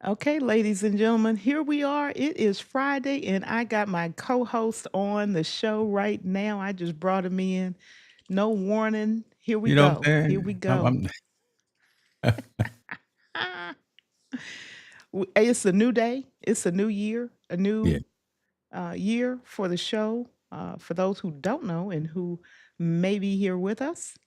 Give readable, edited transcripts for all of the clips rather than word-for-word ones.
Okay, ladies and gentlemen, here we are. It is Friday, and I got my co host on the show right now. I just brought him in. No warning. Here we You know what I'm go. Here we saying? go. Ah, it's a new day, it's a new year, a Yeah, new year for the show. For those who don't know and who may be here with us,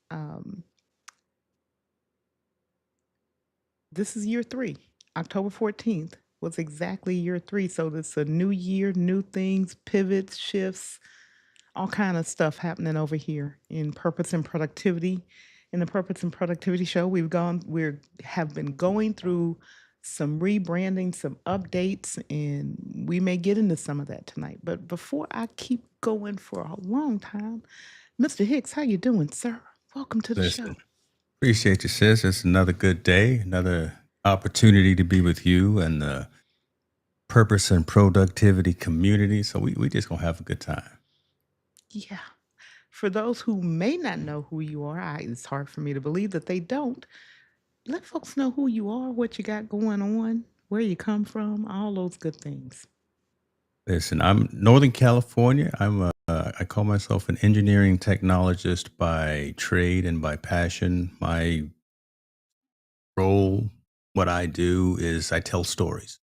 this is year three. October 14th was exactly year three. So it's a new year, new things, pivots, shifts, all kind of stuff happening over here in purpose and productivity. In the purpose and productivity show, we have been going through some rebranding, some updates, and we may get into some of that tonight. But before I keep going for a long time, Mr. Hicks, how you doing, sir? Welcome to the listen, show. appreciate you, sis. It's another good day, another opportunity to be with you and the purpose and productivity community. So we just gonna have a good time. Yeah. For those who may not know who you are, it's hard for me to believe that they don't. Let folks know who you are, what you got going on, where you come from, all those good things. Listen, I'm Northern California. I call myself an engineering technologist by trade and by passion. My role, what I do is I tell stories.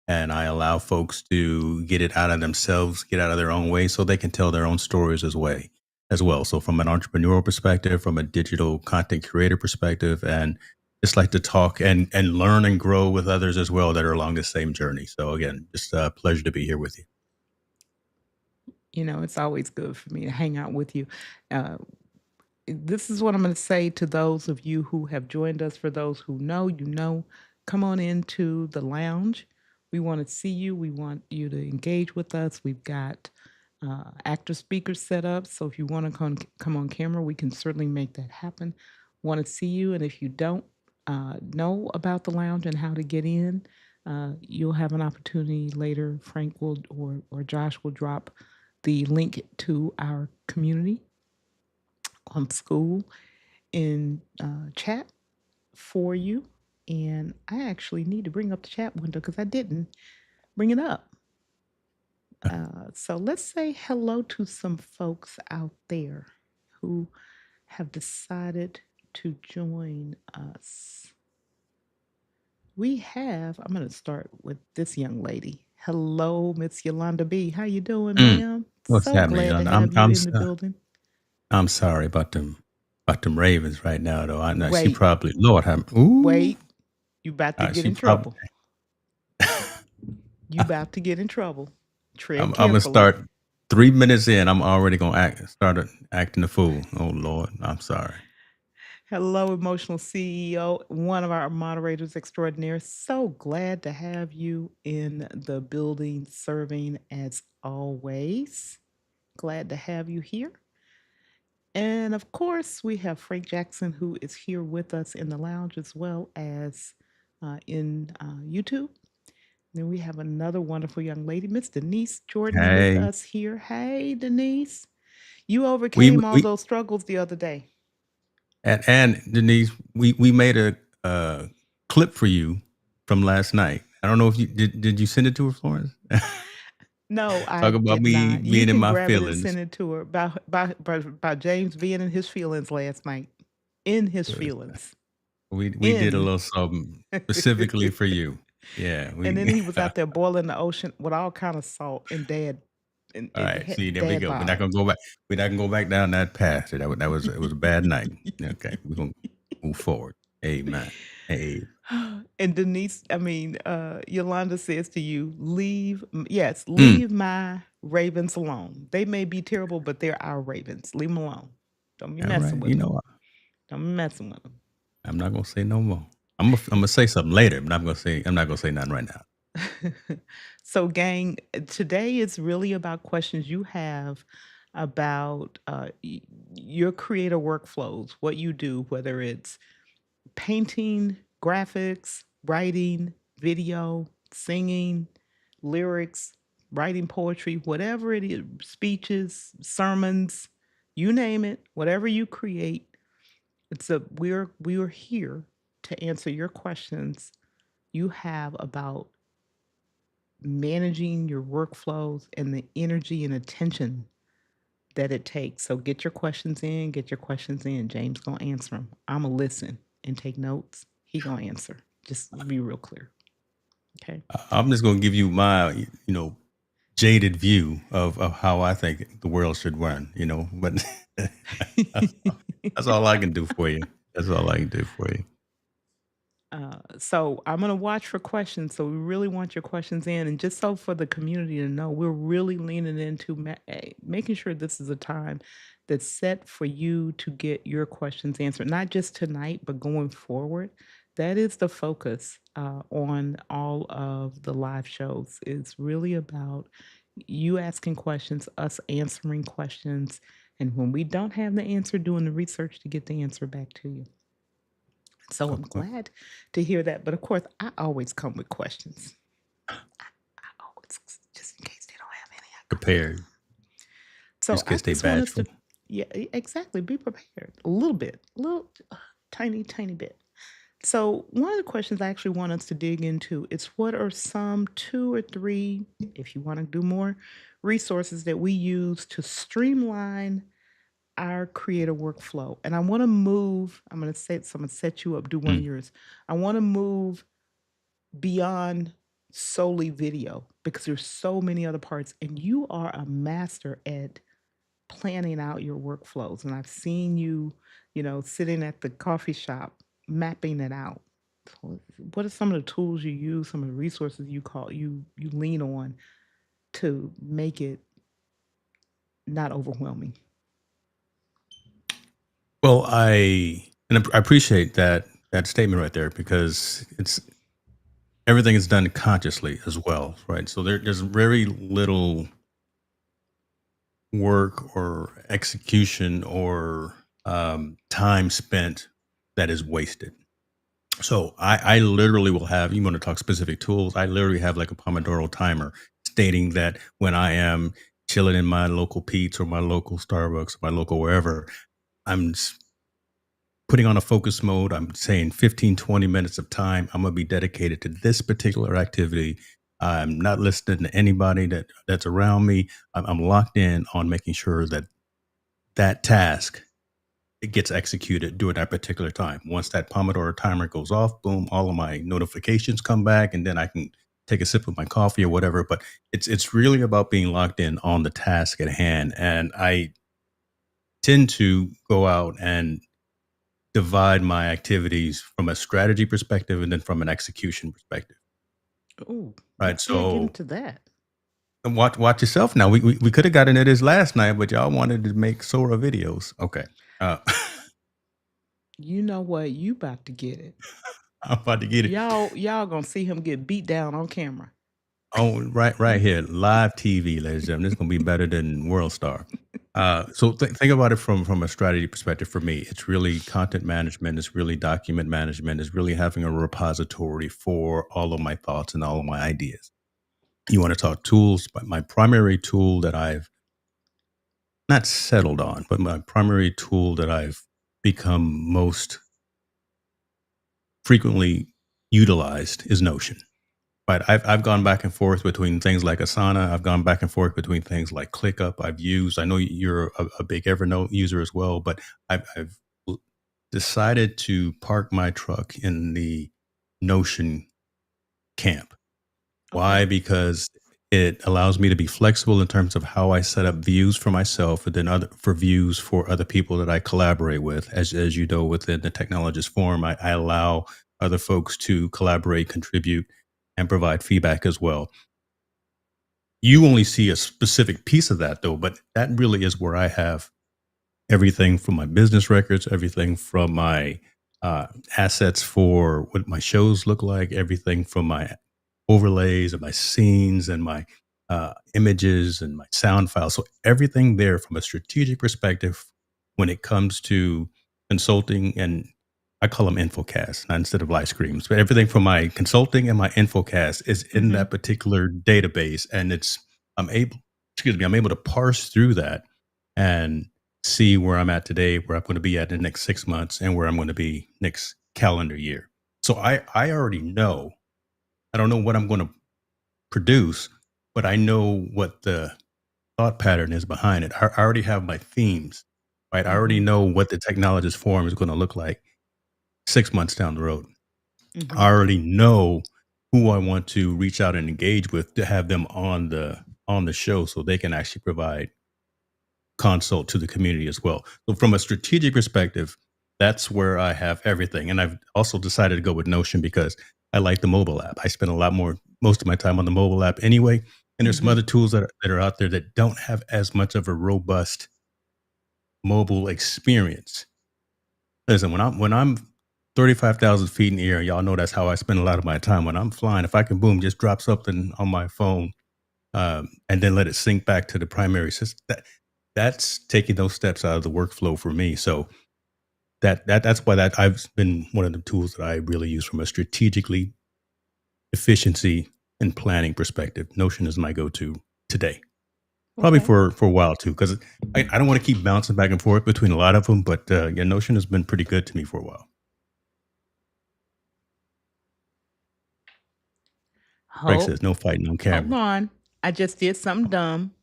And I allow folks to get it out of themselves, get out of their own way, so they can tell their own stories as well. So, from an entrepreneurial perspective, from a digital content creator perspective, and just like to talk and learn and grow with others as well that are along the same journey. So, again, just a pleasure to be here with you. You know, it's always good for me to hang out with you. Uh, this is what I'm going to say to those of you who have joined us. For those who know, you know, come on into the lounge. We want to see you. We want you to engage with us. We've got active speakers set up. So if you want to come on camera, we can certainly make that happen. Want to see you. And if you don't know about the lounge and how to get in, you'll have an opportunity later. Frank will or Josh will drop the link to our community on school in chat for you. And I actually need to bring up the chat window because I didn't bring it up. So let's say hello to some folks out there who have decided to join us. I'm going to start with this young lady. Hello, Miss Yolanda B. How you doing, Mm. ma'am? What's So happening? glad to I'm have you in the building. I'm sorry about them Ravens right now, though. I know she Wait, probably Lord have ooh, wait. You about to get she in probably. trouble. You about to get in trouble. Tread I'm gonna carefully. start 3 minutes in. I'm already gonna start acting a fool. Oh Lord, I'm sorry. Hello, emotional CEO, one of our moderators extraordinaire. So glad to have you in the building, serving as always. Glad to have you here. And of course, we have Frank Jackson, who is here with us in the lounge as well as in YouTube. Then we have another wonderful young lady, Miss Denise Jordan, with Hey, us here. Hey, Denise, you we overcame all we those struggles the other day. and Denise, we made a clip for you from last night. I don't know if you did. Did you send it to her, Florence? No, I Talk about did me not. You being in can my grab it and feelings. send it to her about James being in his feelings last night. In his Listen, feelings. we did a In. little something specifically for you. Yeah, And then we. he was out there boiling the ocean with all kind of salt and All right. See, there we dad go. We're not bod. gonna go back. We're not gonna go back down that path. That was it was a bad night. Okay, we're gonna move forward. Amen. Hey. And Denise, Yolanda says to you, yes, Mm. leave my ravens alone. They may be terrible, but they're our ravens. Leave them alone. Don't be All messing right. with You them. know what? Don't be messing with them. I'm not gonna say no more. I'm gonna say something later, but I'm not gonna say nothing right now. So, gang, today is really about questions you have about your creator workflows, what you do, whether it's painting, graphics, writing, video, singing, lyrics, writing poetry, whatever it is, speeches, sermons, you name it, whatever you create. We're here to answer your questions you have about managing your workflows and the energy and attention that it takes. So get your questions in, get your questions in. James gonna answer them. I'ma listen and take notes. He gonna answer. Just to be real clear. Okay. I'm just going to give you my, jaded view of how I think the world should run, but that's all I can do for you. That's all I can do for you. So I'm gonna watch for questions. So we really want your questions in, and just so for the community to know, we're really leaning into making sure this is a time that's set for you to get your questions answered, not just tonight, but going forward. That is the focus on all of the live shows. It's really about you asking questions, us answering questions, and when we don't have the answer, doing the research to get the answer back to you. So I'm Uh, glad to hear that. But of course, I always come with questions. I always, just in case they don't have any, I come with them. Prepared, So just in I case they just want us bashful. to, yeah, exactly, be prepared a little bit, a little tiny, tiny bit. So one of the questions I actually want us to dig into is what are some two or three, if you want to do more, resources that we use to streamline our creative workflow. And I want to move, I'm going to say, so I'm going to set you up, do one of Mm. yours. I want to move beyond solely video because there's so many other parts and you are a master at planning out your workflows, and I've seen you, sitting at the coffee shop mapping it out. So what are some of the tools you use, some of the resources you lean on to make it not overwhelming? Well, I appreciate that statement right there because it's everything is done consciously as well, right? So there's very little work or execution or time spent that is wasted. So I literally will have, you want to talk specific tools, I literally have like a Pomodoro timer stating that when I am chilling in my local Pete's or my local Starbucks, or my local wherever, I'm putting on a focus mode. I'm saying 15, 20 minutes of time. I'm going to be dedicated to this particular activity. I'm not listening to anybody that's around me. I'm locked in on making sure that that task it gets executed during that particular time. Once that Pomodoro timer goes off, boom, all of my notifications come back, and then I can take a sip of my coffee or whatever. But it's really about being locked in on the task at hand. And I tend to go out and divide my activities from a strategy perspective and then from an execution perspective. Oh, Right. let's dig So into that. watch yourself now. We could have gotten into this last night, but y'all wanted to make Sora videos. Okay. Uh, You know what? You about to get it. I'm about to get it. Y'all gonna see him get beat down on camera. Oh, right here, live TV, ladies and gentlemen. This is gonna be better than World Star. So think about it from a strategy perspective. For me, it's really content management. It's really document management. It's really having a repository for all of my thoughts and all of my ideas. You want to talk tools, but my primary tool that I've not settled on, but my primary tool that I've become most frequently utilized is Notion. Right. I've gone back and forth between things like Asana. I've gone back and forth between things like ClickUp. I've used. I know you're a big Evernote user as well, but I've decided to park my truck in the Notion camp. Why? Okay. Because it allows me to be flexible in terms of how I set up views for myself, and then other for views for other people that I collaborate with. As you know, within the technologist forum, I allow other folks to collaborate, contribute, and provide feedback as well. You only see a specific piece of that though, but that really is where I have everything from my business records, everything from my assets for what my shows look like, everything from my overlays and my scenes and my images and my sound files. So everything there from a strategic perspective when it comes to consulting and I call them infocasts, not instead of live screens, but everything from my consulting and my infocast is in Mm-hmm. that particular database. And I'm able, I'm able to parse through that and see where I'm at today, where I'm going to be at in the next 6 months, and where I'm going to be next calendar year. So I already know. I don't know what I'm going to produce, but I know what the thought pattern is behind it. I already have my themes, right? I already Mhm. know what the technologist forum is going to look like 6 months down the road. I Mhm. already know who I want to reach out and engage with to have them on the show so they can actually provide consult to the community as well. So from a strategic perspective, that's where I have everything. And I've also decided to go with Notion because I like the mobile app. I spend a lot more most of my time on the mobile app anyway. And there's some Mhm. other tools that are out there that don't have as much of a robust mobile experience. Listen, when I'm 35,000 feet in the air, y'all know that's how I spend a lot of my time. When I'm flying, if I can boom, just drop something on my phone, and then let it sync back to the primary system. That's taking those steps out of the workflow for me. So that's why that I've been one of the tools that I really use from a strategically efficiency and planning perspective. Notion is my go-to today. Probably Okay. for a while too, because I don't want to keep bouncing back and forth between a lot of them. But yeah, Notion has been pretty good to me for a while. Greg Hold says no fighting on hold camera. on. I just did something dumb.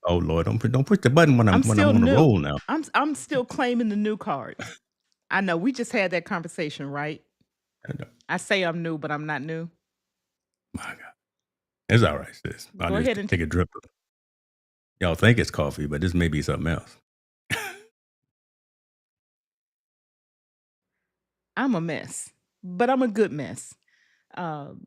Oh Lord, don't push the button when I'm I'm still on a new. roll now. I'm still claiming the new cards. I know we just had that conversation, right? I know. I say I'm new, but I'm not new. My God, it's all right, sis. I'll Go just ahead and take a drip. Y'all think it's coffee, but this may be something else. I'm a mess, but I'm a good mess. Um,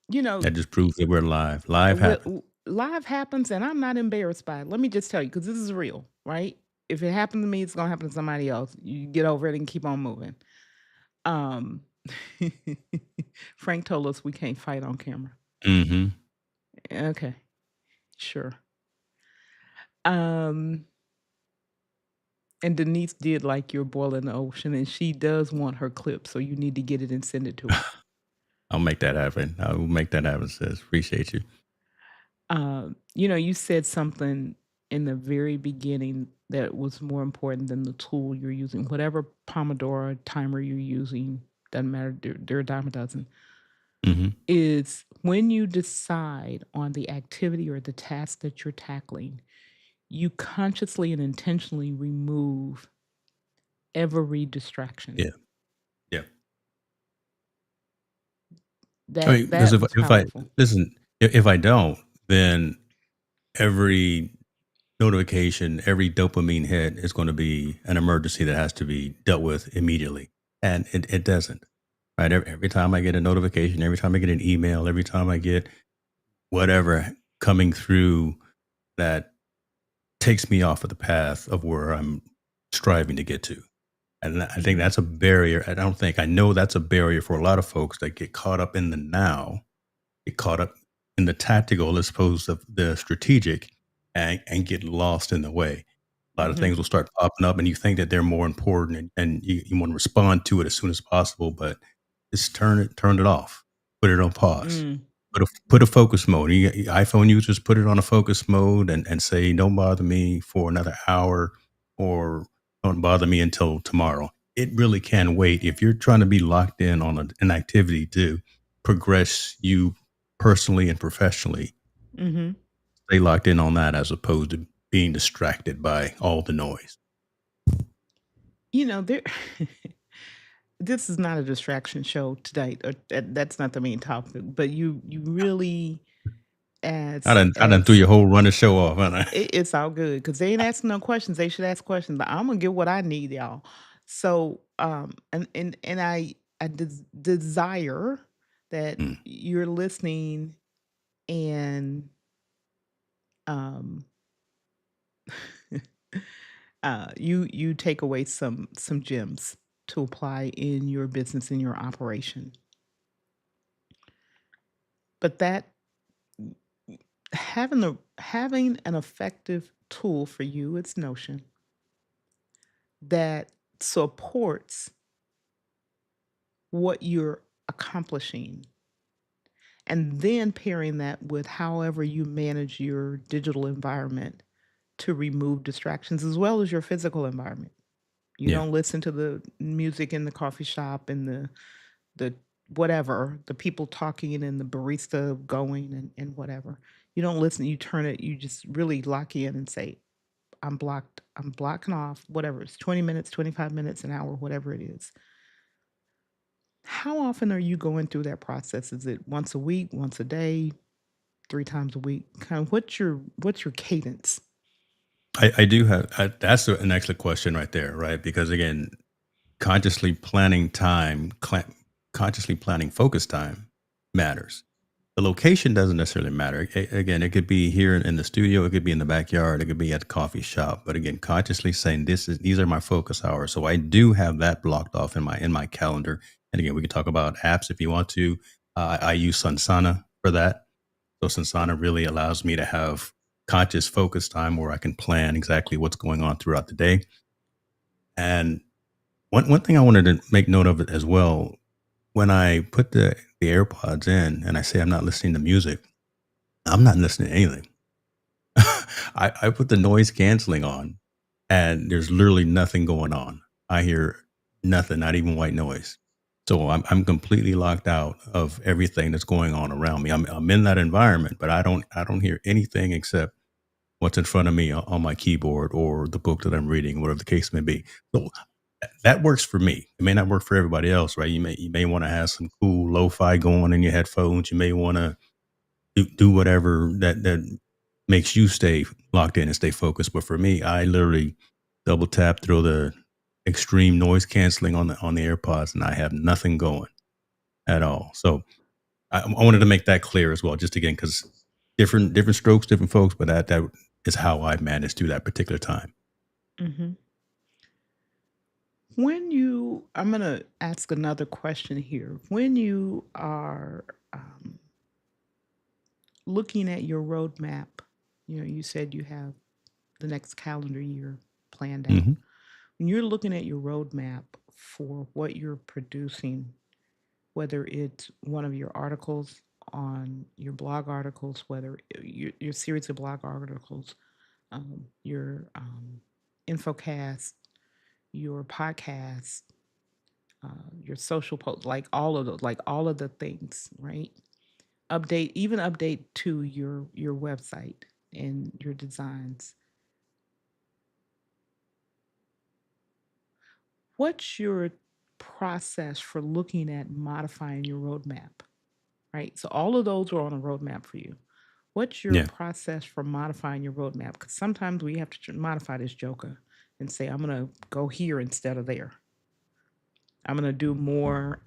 you know, That just proves that we're live. Live happens. live happens, and I'm not embarrassed by it. Let me just tell you, because this is real, right? If it happened to me, it's gonna happen to somebody else. You get over it and keep on moving. Um, Frank told us we can't fight on camera. Mhm. Okay, sure. Um, and Denise did like your boil in the ocean, and she does want her clip, so you need to get it and send it to her. I'll make that happen. I will make that happen, sis. Appreciate you. You said something in the very beginning that was more important than the tool you're using. Whatever Pomodoro timer you're using, doesn't matter, they're a dime a dozen, Mhm. is when you decide on the activity or the task that you're tackling, you consciously and intentionally remove every distraction. Yeah. Yeah. I That mean, because that was if I powerful. listen, if I don't, then every notification, every dopamine hit is going to be an emergency that has to be dealt with immediately, and it doesn't. Right? Every time I get a notification, every time I get an email, every time I get whatever coming through that takes me off of the path of where I'm striving to get to. And I think Mhm. that's a barrier. I don't think I know that's a barrier for a lot of folks that get caught up in the now, get caught up in the tactical as opposed to the strategic, and get lost in the way. A lot of Mhm. things will start popping up, and you think that they're more important, and you want to respond to it as soon as possible, but just turn it off, put it on pause, Mm. put a focus mode. iPhone users put it on a focus mode and say, "Don't bother me for another hour," or "Don't bother me until tomorrow." It really can wait if you're trying to be locked in on an activity to progress you personally and professionally. Mhm. Stay locked in on that as opposed to being distracted by all the noise. There this is not a distraction show today. That's not the main topic, but you really as I done threw as your whole running show off, haven't I? it's all good because they ain't asking no questions. They should ask questions, but I'm gonna get what I need, y'all. So, and I desire that Mm, you're listening and um you take away some gems to apply in your business in your operation. But that having an effective tool for you, it's Notion, that supports what you're accomplishing, and then pairing that with however you manage your digital environment to remove distractions as well as your physical environment. You yeah. don't listen to the music in the coffee shop and the whatever, the people talking and the barista going and whatever. You don't listen, you turn it, you just really lock in and say, I'm blocking off whatever it's 20 minutes, 25 minutes, an hour, whatever it is. How often are you going through that process? Is it once a week, once a day, 3 times a week? Kind of what's your cadence? I do have that's an excellent question right there, right? Because again, consciously planning time, consciously planning focus time matters. The location doesn't necessarily matter. Again, it could be here in the studio, it could be in the backyard, it could be at the coffee shop. But again, consciously saying these are my focus hours. So I do have that blocked off in my calendar. And again, we can talk about apps if you want to. I use Sunsana for that. So Sansana really allows me to have conscious focus time where I can plan exactly what's going on throughout the day. And one thing I wanted to make note of it as well, when I put the AirPods in and I say I'm not listening to music, I'm not listening to anything. I put the noise canceling on and there's literally nothing going on. I hear nothing, not even white noise. So I'm completely locked out of everything that's going on around me. I'm in that environment, but I don't hear anything except what's in front of me on my keyboard or the book that I'm reading, whatever the case may be. So that works for me. It may not work for everybody else, right? You may want to have some cool lo-fi going in your headphones. You may want to do whatever that makes you stay locked in and stay focused. But for me, I literally double tap, throw the extreme noise canceling on the AirPods, and I have nothing going at all. So I wanted to make that clear as well, just again because different strokes, different folks, but that is how I managed through that particular time. Mhm. I'm going to ask another question here. When you are um, looking at your roadmap, you said you have the next calendar year planned out. Hmm. When you're looking at your roadmap for what you're producing, whether it's one of your articles on your blog articles, whether your series of blog articles, your infocast, your podcast, your social post, like all of the things, right? Even update to your website and your designs. What's your process for looking at modifying your roadmap? Right. So all of those are on a roadmap for you. What's your Yeah. process for modifying your roadmap? Because sometimes we have to modify this joker and say, I'm going to go here instead of there. I'm going to do more.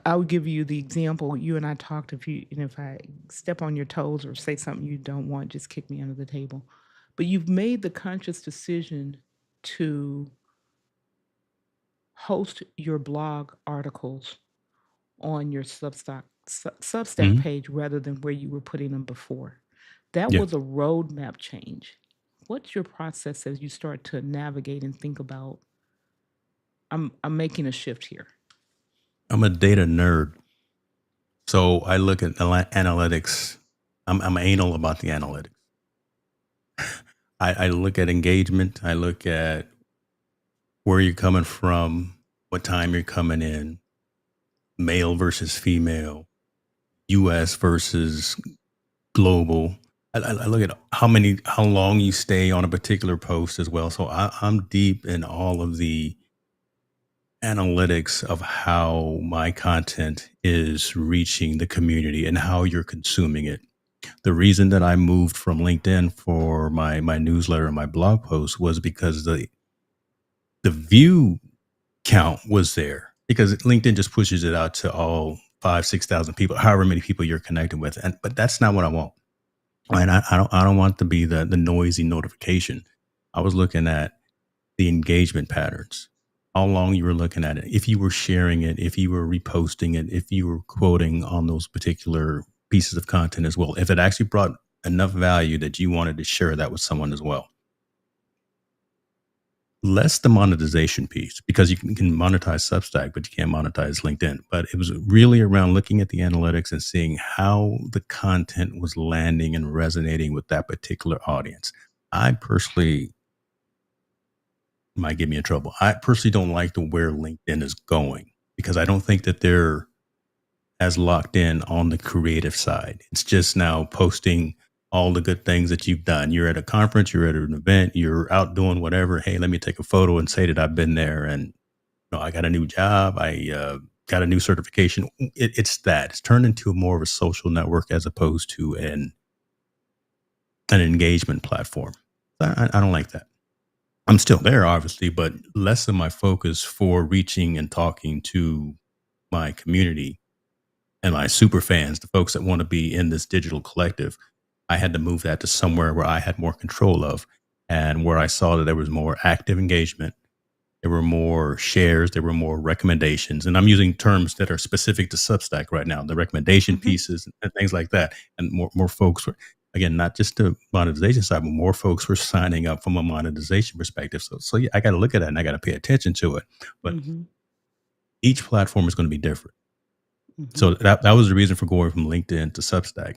I'll give you the example. You and I talked. If I step on your toes or say something you don't want, just kick me under the table. But you've made the conscious decision to host your blog articles on your Substack Hmm. page rather than where you were putting them before. That Yeah. was a roadmap change. What's your process as you start to navigate and think about I'm making a shift here? I'm a data nerd. So I look at analytics. I'm anal about the analytics. I look at engagement. I look at where you're coming from, what time you're coming in, male versus female, US versus global. I look at how long you stay on a particular post as well. So I'm deep in all of the analytics of how my content is reaching the community and how you're consuming it. The reason that I moved from LinkedIn for my newsletter and my blog post was because the view count was there because LinkedIn just pushes it out to all 5,000 6,000 people, however many people you're connected with, and but that's not what I want. And I don't want to be the noisy notification. I was looking at the engagement patterns, how long you were looking at it, if you were sharing it, if you were reposting it, if you were quoting on those particular pieces of content as well, if it actually brought enough value that you wanted to share that with someone as well. Less the monetization piece because you can monetize Substack, but you can't monetize LinkedIn. But it was really around looking at the analytics and seeing how the content was landing and resonating with that particular audience. I personally might get me in trouble. I personally don't like the where LinkedIn is going because I don't think that they're as locked in on the creative side. It's just now posting all the good things that you've done. You're at a conference, you're at an event, you're out doing whatever. Hey, let me take a photo and say that I've been there, and I got a new job. I got a new certification. It's that. It's turned into more of a social network as opposed to an engagement platform. I don't like that. I'm still there, obviously, but less of my focus for reaching and talking to my community and my super fans, the folks that want to be in this digital collective. I had to move that to somewhere where I had more control of, and where I saw that there was more active engagement. There were more shares, there were more recommendations. And I'm using terms that are specific to Substack right now, the recommendation Mhm. pieces and things like that. And more folks were, again, not just the monetization side, but more folks were signing up from a monetization perspective. So yeah, I got to look at that and I got to pay attention to it. But Mhm. each platform is going to be different. Mhm. So that was the reason for going from LinkedIn to Substack.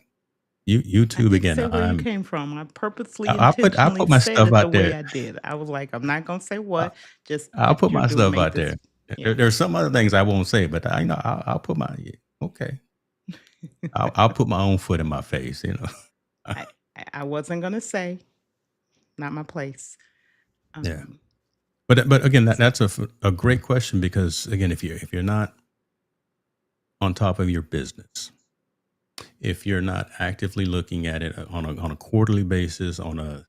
I YouTube did again. say where you came from. I purposely, I intentionally put my said stuff it the out way there. I did. I was like, I'm not gonna say I, what, just I'll that put you're my doing stuff made out this. there. Yeah. There's some other things I won't say, but I'll put my, yeah, okay. I'll put my own foot in my face. I I wasn't gonna say, not my place. Yeah. Um, But again, so that's a great question, because again, if you're not on top of your business, if you're not actively looking at it on a quarterly basis, on a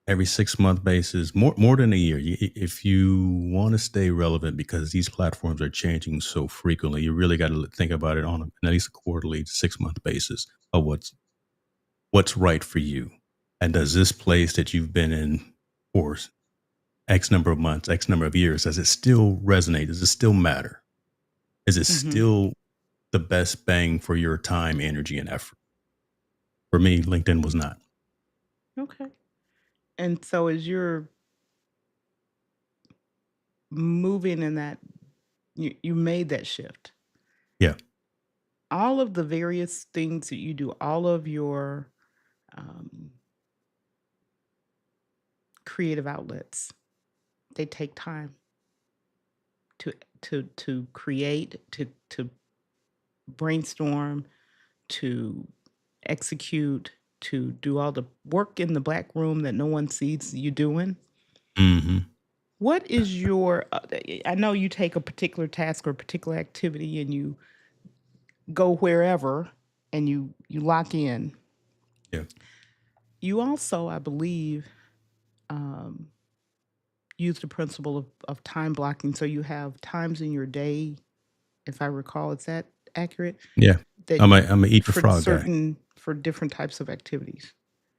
every 6 month basis, more than a year, if you want to stay relevant, because these platforms are changing so frequently, you really got to think about it on at least a quarterly 6 month basis of what's right for you, and does this place that you've been in for X number of months, X number of years, does it still resonate? Does it still matter? Is it mhm. still the best bang for your time, energy, and effort? For me, LinkedIn was not. Okay. And so as you're moving in that, you made that shift. Yeah. All of the various things that you do, all of your um, creative outlets, they take time to to create, to brainstorm, to execute, to do all the work in the black room that no one sees you doing. Hmm. What is your I know you take a particular task or a particular activity and you go wherever and you lock in. Yeah. You also, I believe, um, use the principle of time blocking. So you have times in your day, if I recall, is that accurate? Yeah. That I'm a eat the for frog guy. certain for different types of activities.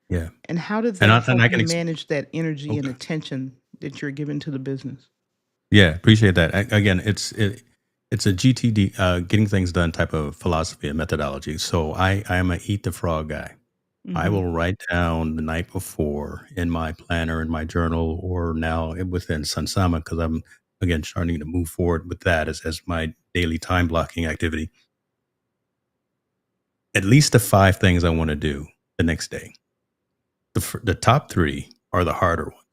Yeah. And how does And that I help can you manage that energy and okay. attention that you're giving to the business? Yeah, appreciate that. Again, it's a GTD, getting things done type of philosophy and methodology. So I am a eat the frog guy. I Mhm. will write down the night before in my planner, in my journal, or now within Sunsama, because I'm again starting to move forward with that as my daily time blocking activity. At least the 5 things I want to do the next day. The top three are the harder ones.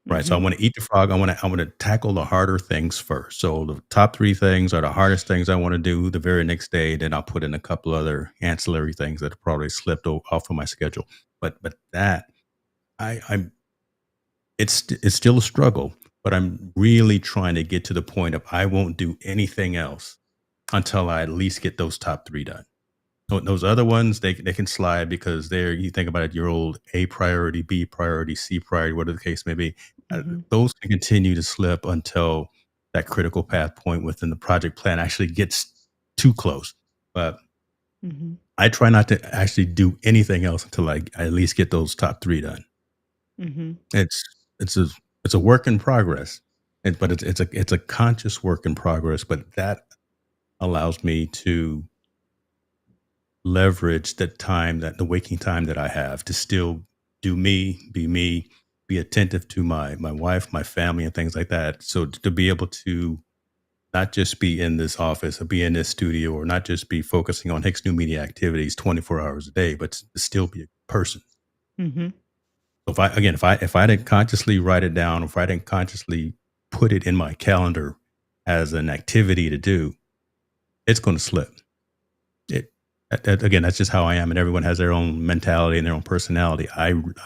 Right, so I Mhm. wanna eat the frog, I wanna tackle the harder things first. So the top 3 things are the hardest things I wanna do the very next day, then I'll put in a couple other ancillary things that have probably slipped off of my schedule. But that I'm it's still a struggle, but I'm really trying to get to the point of I won't do anything else until I at least get those top 3 done. Those other ones, they can slide, because they're, you think about it, your old A priority, B priority, C priority, whatever the case may be. Mhm. Those can continue to slip until that critical path point within the project plan actually gets too close. But Mhm. I try not to actually do anything else until I at least get those top 3 done. Mhm. It's it's a it's a work in progress, but it's a conscious work in progress. But that allows me to leverage the time, that the waking time that I have, to still do me, be attentive to my wife, my family, and things like that. So to be able to not just be in this office or be in this studio, or not just be focusing on Hicks New Media activities 24 hours a day, but to still be a person. Mhm. So if I didn't consciously write it down, if I didn't consciously put it in my calendar as an activity to do, it's going to slip. It again, that's just how I am, and everyone has their own mentality and their own personality.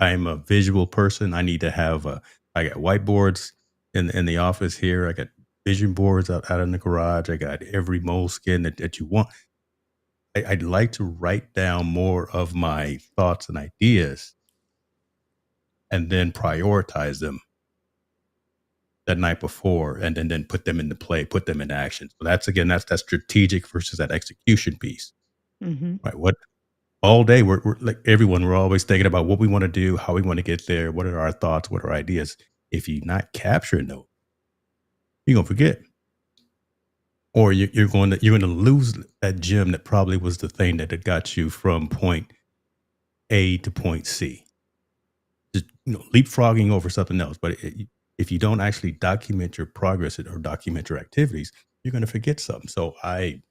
I'm a visual person. I need to have a. I got whiteboards in the office here. I got vision boards out in the garage. I got every moleskin that you want. I'd like to write down more of my thoughts and ideas, and then prioritize them that night before, and then put them into play, put them into action. So that's again, that's that strategic versus that execution piece, Mhm. right? What all day we're like everyone, we're always thinking about what we want to do, how we want to get there, what are our thoughts, what are our ideas. If you're not capturing those, you're gonna forget, or you're going to lose that gem that probably was the thing that had got you from point A to point C. Just leapfrogging over something else. But if you don't actually document your progress or document your activities, you're going to forget something. So I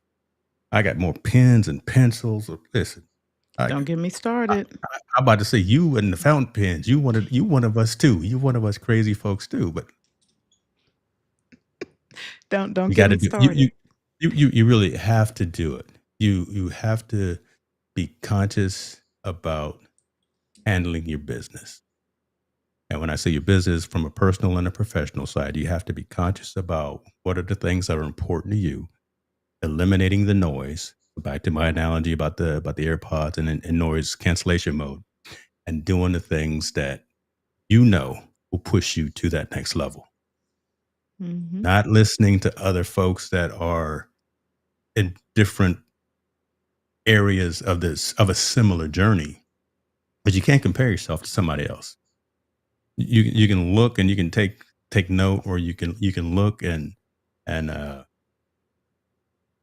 got more pens and pencils. Listen, Don't get me I started. I'm about to say you and the fountain pens. You one of us too. You one of us crazy folks too. But Don't you get got to me do started. you really have to do it. You have to be conscious about handling your business. And when I say your business from a personal and a professional side, you have to be conscious about what are the things that are important to you, eliminating the noise. Back to my analogy about the AirPods and in noise cancellation mode, and doing the things that you know will push you to that next level. Mhm. Not listening to other folks that are in different areas of a similar journey, but you can't compare yourself to somebody else. You can look and you can take note, or you can look and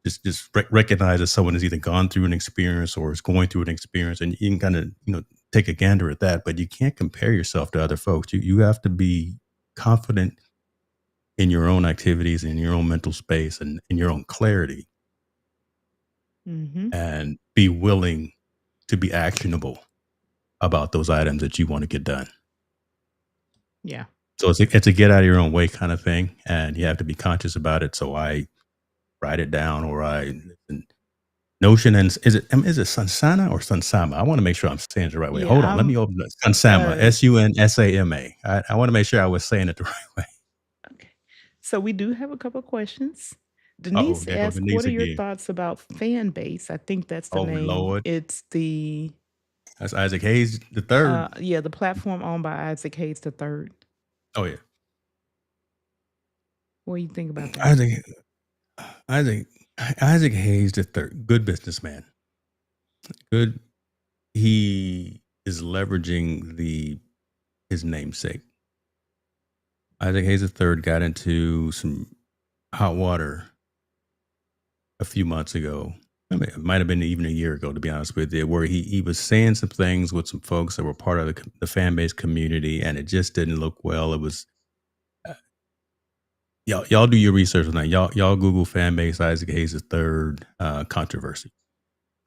just recognize that someone has either gone through an experience or is going through an experience, and you can kind of take a gander at that. But you can't compare yourself to other folks. You have to be confident in your own activities, in your own mental space, and in your own clarity, Mhm. and be willing to be actionable about those items that you want to get done. Yeah. So it's a get out of your own way kind of thing, and you have to be conscious about it. So I write it down, or I Notion, and is it Sunsana or Sunsama? I wanna make sure I'm saying it the right way. Yeah, Hold on, let me open it. Sunsama, uh Sunsama. I wanna make sure I was saying it the right way. okay. So we do have a couple questions. Uh-oh, Denise there go asked, "What Denise are your again. thoughts about fan base?" I think that's the Oh, name. Lord. It's the That's Isaac Hayes the 3rd. yeah, the platform owned by Isaac Hayes the third. Oh, yeah. What do you think about that? Isaac Isaac Isaac Hayes the 3rd, good businessman. Good, he is leveraging his namesake. Isaac Hayes the 3rd got into some hot water a few months ago. I mean, it might have been even a year ago, to be honest with you, where he was saying some things with some folks that were part of the fan base community, and it just didn't look well. It was uh, y'all do your research on that. Y'all Google fan base Isaac Hayes third controversy.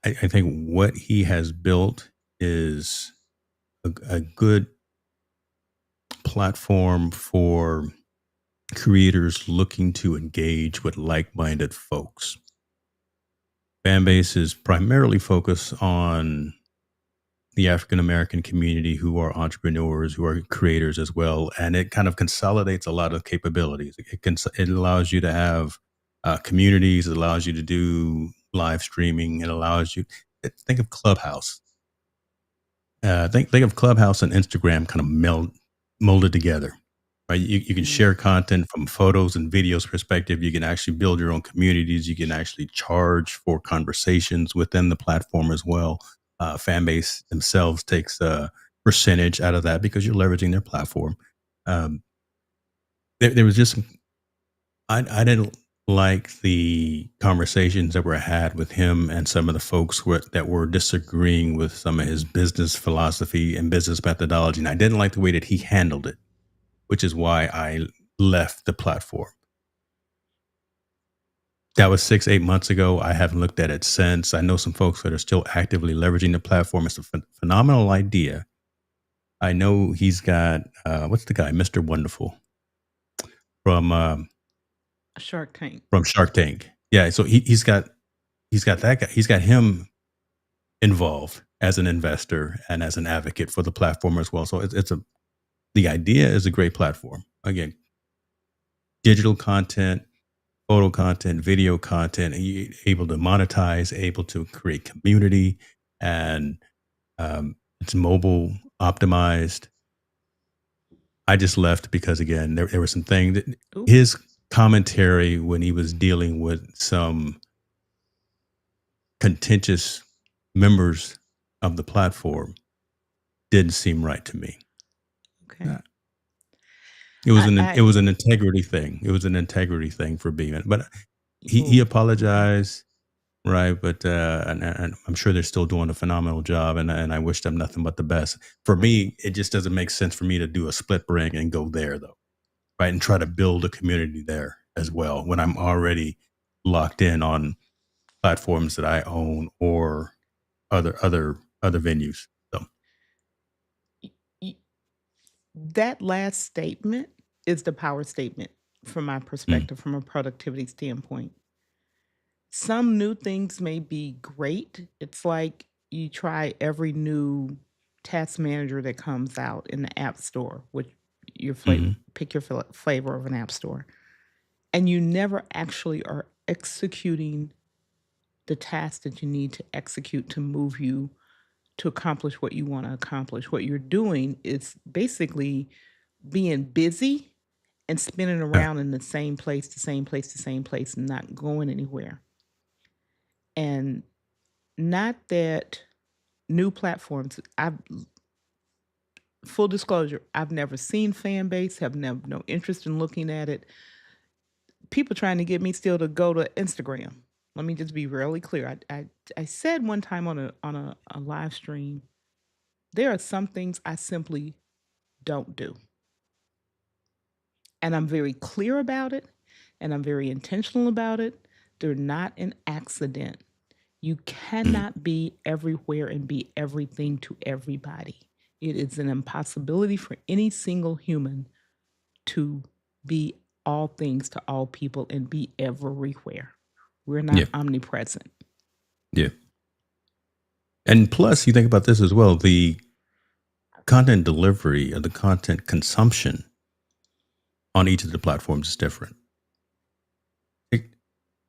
I think what he has built is a good platform for creators looking to engage with like-minded folks. Fan base is primarily focused on the African American community, who are entrepreneurs, who are creators as well, and it kind of consolidates a lot of capabilities. It allows you to have communities. It allows you to do live streaming. It allows you think of Clubhouse. Think of Clubhouse and Instagram kind of molded together. Right, you can Mhm. share content from photos and videos perspective. You can actually build your own communities. You can actually charge for conversations within the platform as well. Fan base themselves takes a percentage out of that because you're leveraging their platform. Um, there was just I didn't like the conversations that were had with him and some of the folks that were disagreeing with some of his business philosophy and business methodology, and I didn't like the way that he handled it, which is why I left the platform. That was 6, 8 months ago. I haven't looked at it since. I know some folks that are still actively leveraging the platform. It's a phenomenal idea. I know he's got what's the guy, Mr. Wonderful from Shark Tank. from Shark Tank. Yeah, so he's got that guy. He's got him involved as an investor and as an advocate for the platform as well. So it's a the idea is a great platform. Again, digital content, photo content, video content, and you're able to monetize, able to create community, and it's mobile optimized. I just left because again, there were some things that Ooh, his commentary when he was dealing with some contentious members of the platform didn't seem right to me. okay. It I was an integrity thing. It was an integrity thing for being, but he ooh, apologized, right? But and I'm sure they're still doing a phenomenal job, and I wish them nothing but the best. For me, it just doesn't make sense for me to do a split ring and go there though, right? And try to build a community there as well when I'm already locked in on platforms that I own or other venues. So, y- that last statement is the power statement from my mm, perspective, from a productivity standpoint. Some new things may be great. It's like you try every new task manager that comes out in the app store, which your flavor, mhm, pick your flavor of an app store, and you never actually are executing the task that you need to execute to move you to accomplish what you want to accomplish. What you're doing is basically being busy and spinning yeah, around in the same place, the same place, the same place, and not going anywhere. And not that new platforms, I've full disclosure, I've never seen fan base, have never no interest in looking at it. People trying to get me still to go to Instagram. Let me just be really clear. I said one time on a live stream, there are some things I simply don't do. And I'm very clear about it and I'm very intentional about it. They're not an accident. You mm, cannot be everywhere and be everything to everybody. It is an impossibility for any single human to be all things to all people and be everywhere. We're not yeah, omnipresent. yeah. And plus, you think about this as well: the content delivery or the content consumption on each of the platforms is different. It,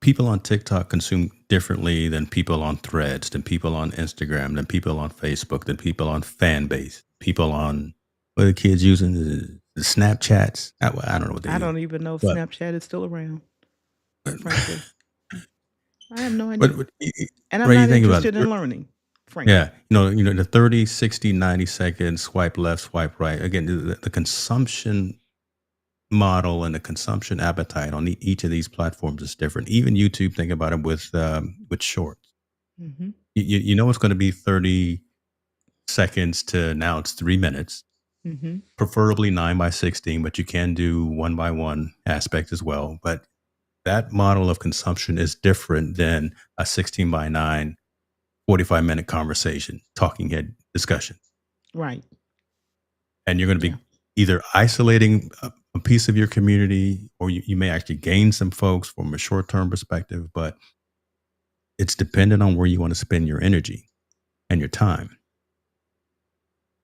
people on TikTok consume differently than people on Threads, than people on Instagram, than people on Facebook, than people on Fanbase, people on what are the kids using the Snapchats. I don't know what they I use, don't even know if but Snapchat is still around, but, frankly. I have no idea. And I'm right, you not think about interested it. in learning, Yeah, frankly. the 30, 60, 90 second swipe left, swipe right. Again, the consumption model and the consumption appetite on each of these platforms is different. Even YouTube, think about it with shorts. Hmm. You know it's going to be 30 seconds to now it's 3 minutes, Hmm. preferably 9 by 16, but you can do 1 by 1 aspect as well. But that model of consumption is different than a 16 by 9 45-minute conversation, talking head discussion. Right. And you're going to Yeah. be either isolating a piece of your community or you may actually gain some folks from a short-term perspective, but it's dependent on where you want to spend your energy and your time.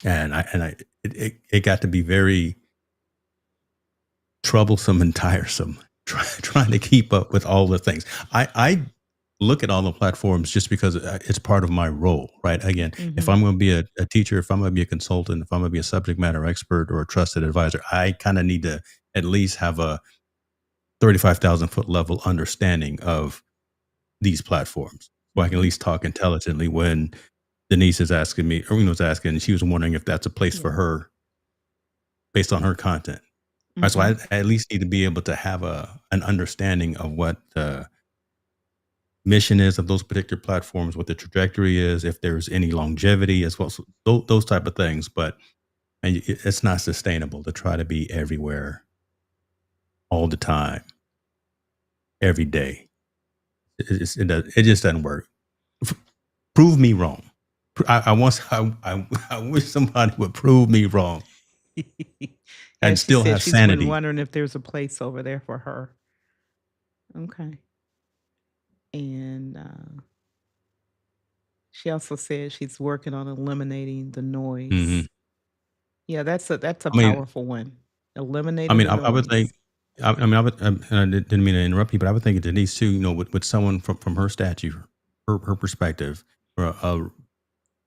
And it got to be very troublesome and tiresome trying to keep up with all the things. I look at all the platforms just because it's part of my role, right? Again, if Hmm. I'm going to be a teacher, if I'm going to be a consultant, if I'm going to be a subject matter expert or a trusted advisor, I kind of need to at least have a 35,000 foot level understanding of these platforms. So I can at Hmm. least talk intelligently when Denise is asking me, or was asking, she was wondering if that's a place for Yeah. her based on her content. Right, so Hmm. I at least need to be able to have an understanding of what the mission is of those particular platforms, what the trajectory is, if there's any longevity as well. So those type of things. But it's not sustainable to try to be everywhere all the time, every day. It just doesn't work. F- Prove me wrong. I wish somebody would prove me wrong Yeah, and she still said have she's been sanity. wondering if there's a place over there for her. Okay. And she also said she's working on eliminating the Mhm. noise. Yeah, that's a I mean powerful one. I Eliminating mean, the I would think noise. I mean, I would, and I didn't mean to interrupt you, but I would think Denise too, with someone from her stature, her perspective, for a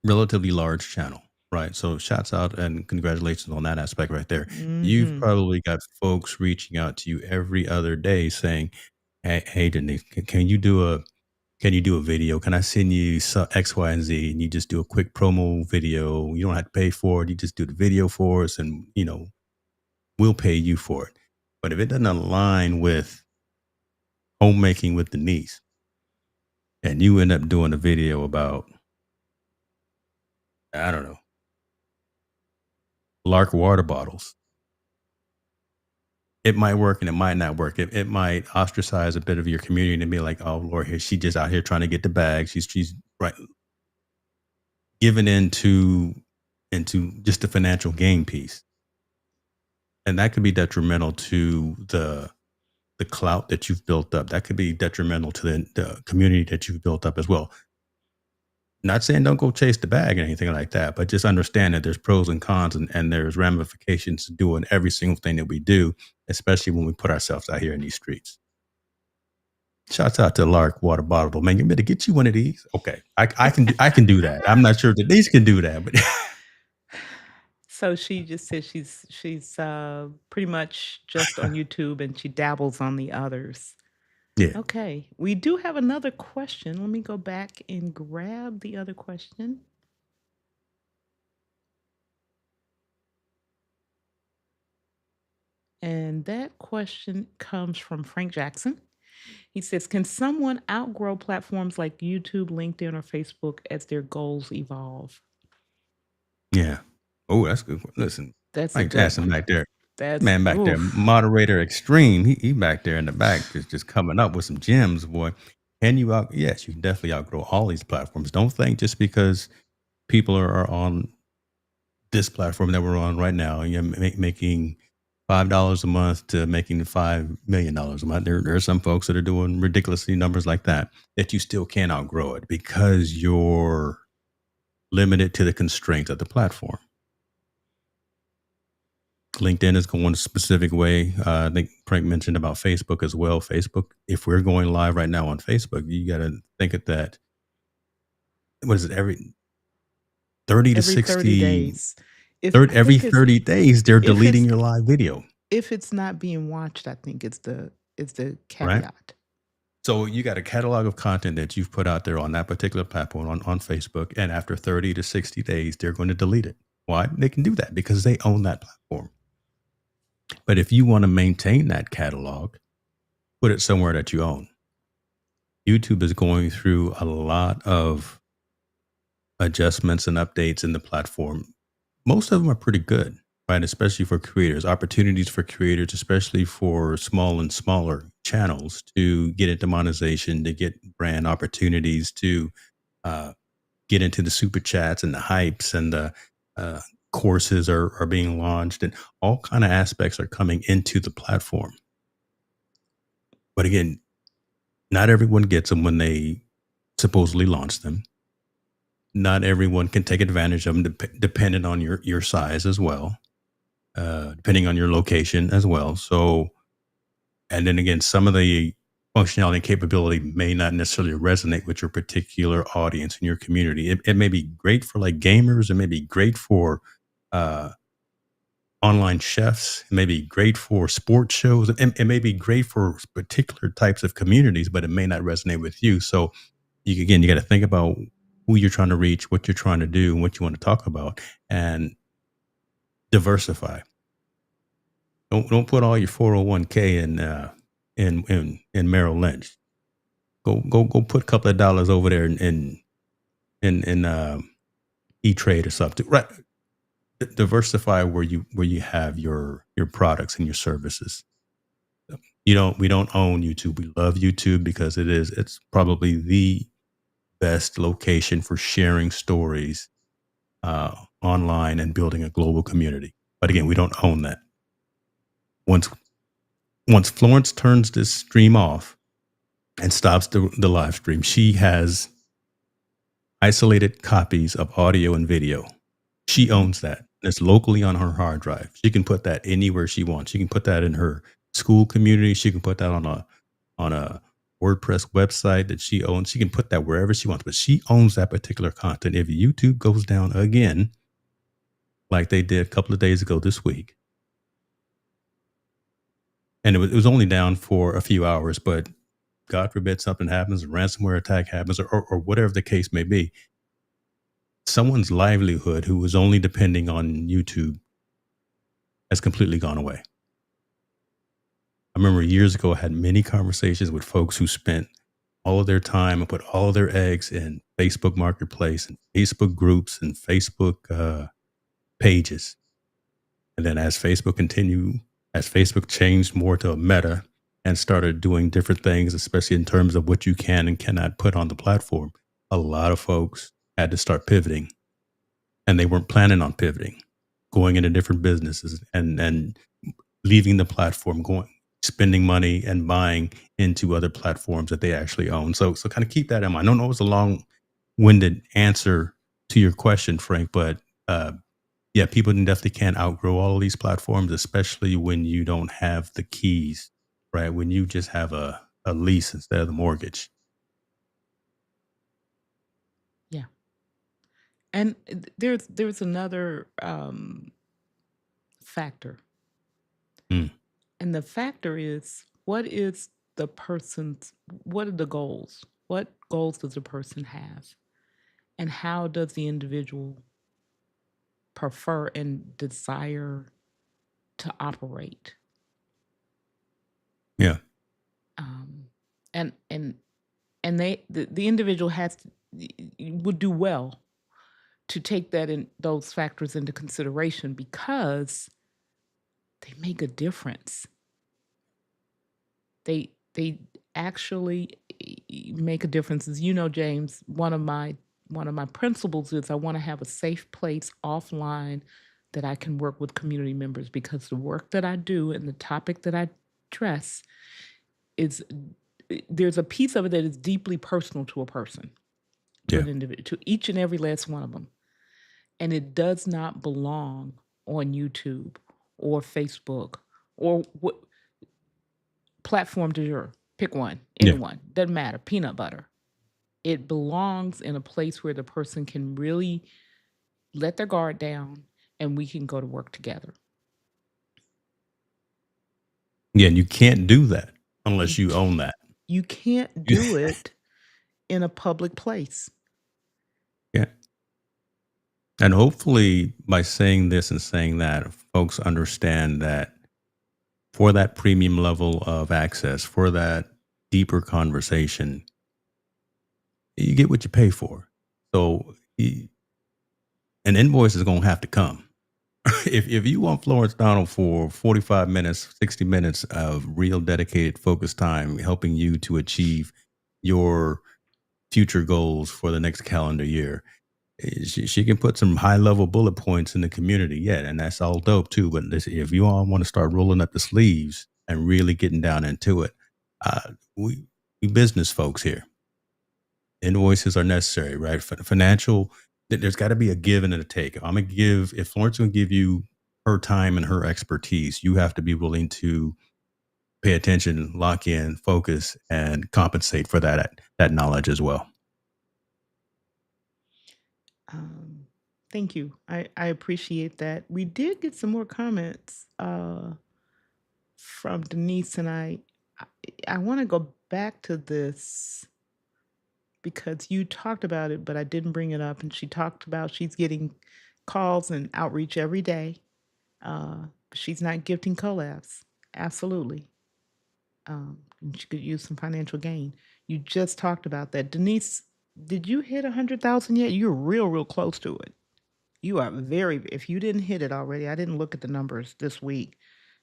relatively large channel, right? So shouts out and congratulations on that aspect right there. You've Mhm. probably got folks reaching out to you every other day saying, "Hey, Denise, can you do a video? Can I send you X, Y, and Z?" And you just do a quick promo video. You don't have to pay for it. You just do the video for us, and we'll pay you for it. But if it doesn't align with homemaking with Denise, and you end up doing a video about, I don't know, Lark water bottles, it might work and it might not work. It might ostracize a bit of your community and be like, oh Lord, here she just out here trying to get the bag. She's right giving into just the financial gain piece. And that could be detrimental to the clout that you've built up. That could be detrimental to the community that you've built up as well. Not saying don't go chase the bag or anything like that, but just understand that there's pros and cons, and there's ramifications to doing every single thing that we do, especially when we put ourselves out here in these streets. Shouts out to Lark Water Bottle. Man, you better get you one of these. Okay. I can do that. I'm not sure that these can do that, but So she just said she's pretty much just on YouTube and she dabbles on the others. yeah. Okay. We do have another question. Let me go back and grab the other question. And that question comes from Frank Jackson. He says, can someone outgrow platforms like YouTube, LinkedIn, or Facebook as their goals evolve? Yeah. Oh, that's good. Listen, That's a Mike good Jackson one. back there. That's Man back there, oof. moderator extreme. He back there in the back just coming up with some gems, boy. Can you out? Yes, you can definitely outgrow all these platforms. Don't think just because people are on this platform that we're on right now, you're making $5 a month to making $5 million a month. There are some folks that are doing ridiculously numbers like that you still can't outgrow it because you're limited to the constraints of the platform. LinkedIn is going a specific way. I think Frank mentioned about Facebook as well. Facebook, if we're going live right now on Facebook, you got to think of that. What is it? Every 30 to Every 30 60, days. If third, I every think it's 30 days, they're if deleting it's your live video, if it's not being watched, I think it's the right? caveat. So you got a catalog of content that you've put out there on that particular platform on Facebook. And after 30 to 60 days, they're going to delete it. Why? They can do that because they own that platform. But if you want to maintain that catalog, put it somewhere that you own. YouTube is going through a lot of adjustments and updates in the platform. Most of them are pretty good, right? Especially for creators, opportunities for creators, especially for small and smaller channels to get into monetization, to get brand opportunities, to uh, get into the super chats and the hypes and the uh, courses are being launched, and all kind of aspects are coming into the platform. But again, not everyone gets them when they supposedly launch them. Not everyone can take advantage of them, depending on your size as well, depending on your location as well. So, and then again, some of the functionality and capability may not necessarily resonate with your particular audience in your community. It may be great for like gamers. It may be great for uh, online chefs. It may be great for sports shows. It may be great for particular types of communities, but it may not resonate with you. So, you got to think about who you're trying to reach, what you're trying to do, and what you want to talk about, and diversify. Don't put all your 401k in Merrill Lynch. Go put a couple of dollars over there in E Trade or something. Right, diversify where you have your products and your services. We don't own YouTube. We love YouTube because it's probably the best location for sharing stories online and building a global community. But again, we don't own that. Once once Florence turns this stream off, and stops the live stream. She has isolated copies of audio and video. She Mhm. owns that. It's locally on her hard drive. She can put that anywhere she wants. She can put that in her school community. She can put that on a WordPress website that she owns. She can put that wherever she wants, but she owns that particular content. If YouTube goes down again, like they did a couple of days ago this week, and it was only down for a few hours, but God forbid something happens, a ransomware attack happens, or whatever the case may be, someone's livelihood who was only depending on YouTube has completely gone away. I remember years ago, I had many conversations with folks who spent all of their time and put all of their eggs in Facebook Marketplace and Facebook groups and Facebook pages. And then as Facebook changed more to a meta and started doing different things, especially in terms of what you can and cannot put on the platform, a lot of folks had to start pivoting, and they weren't planning on pivoting, going into different businesses and leaving the platform, going spending money and buying into other platforms that they actually own. So kind of keep that in mind. I don't know, it was a long-winded answer to your question, Frank, but yeah, people definitely can't outgrow all of these platforms, especially when you don't have the keys, right? When you just have a lease instead of the mortgage. Yeah. And there's another factor. Mm, And the factor is, what are the goals? What goals does the person have? And how does the individual prefer and desire to operate? yeah, Um, and and and the individual would do well to take those factors into consideration because they make a difference. They actually make a difference. As you know, James, one of my principles is I want to have a safe place offline that I can work with community members, because the work that I do and the topic that I address is, there's a piece of it that is deeply personal to a person, to yeah, an individual, to each and every last one of them. And it does not belong on YouTube or Facebook or what platform du jour. Pick one, yeah. anyone, doesn't matter, peanut butter. It belongs in a place where the person can really let their guard down and we can go to work together. Yeah, and you can't do that You unless you can't, own that. you can't do it in a public place. Yeah. And hopefully, by saying this and saying that, folks understand that for that premium level of access, for that deeper conversation, you get what you pay for. So an invoice is going to have to come. If you want Florence Donald for 45 minutes, 60 minutes of real dedicated focus time, helping you to achieve your future goals for the next calendar year, she can put some high level bullet points in the community. Yeah, and that's all dope too. But listen, if you all want to start rolling up the sleeves and really getting down into it, uh, we business folks here. Invoices are necessary, right? Financial, there's got to be a give and a take. If Florence gonna give you her time and her expertise, you have to be willing to pay attention, lock in, focus, and compensate for that knowledge as well. Um, Thank you. I appreciate that. We did get some more comments from Denise, and I, I want to go back to this because you talked about it, but I didn't bring it up. And she talked about she's getting calls and outreach every day. She's not gifting collabs. Absolutely. And she could use some financial gain. You just talked about that. Denise, did you hit 100,000 yet? You're real close to it. You are if you didn't hit it already, I didn't look at the numbers this week,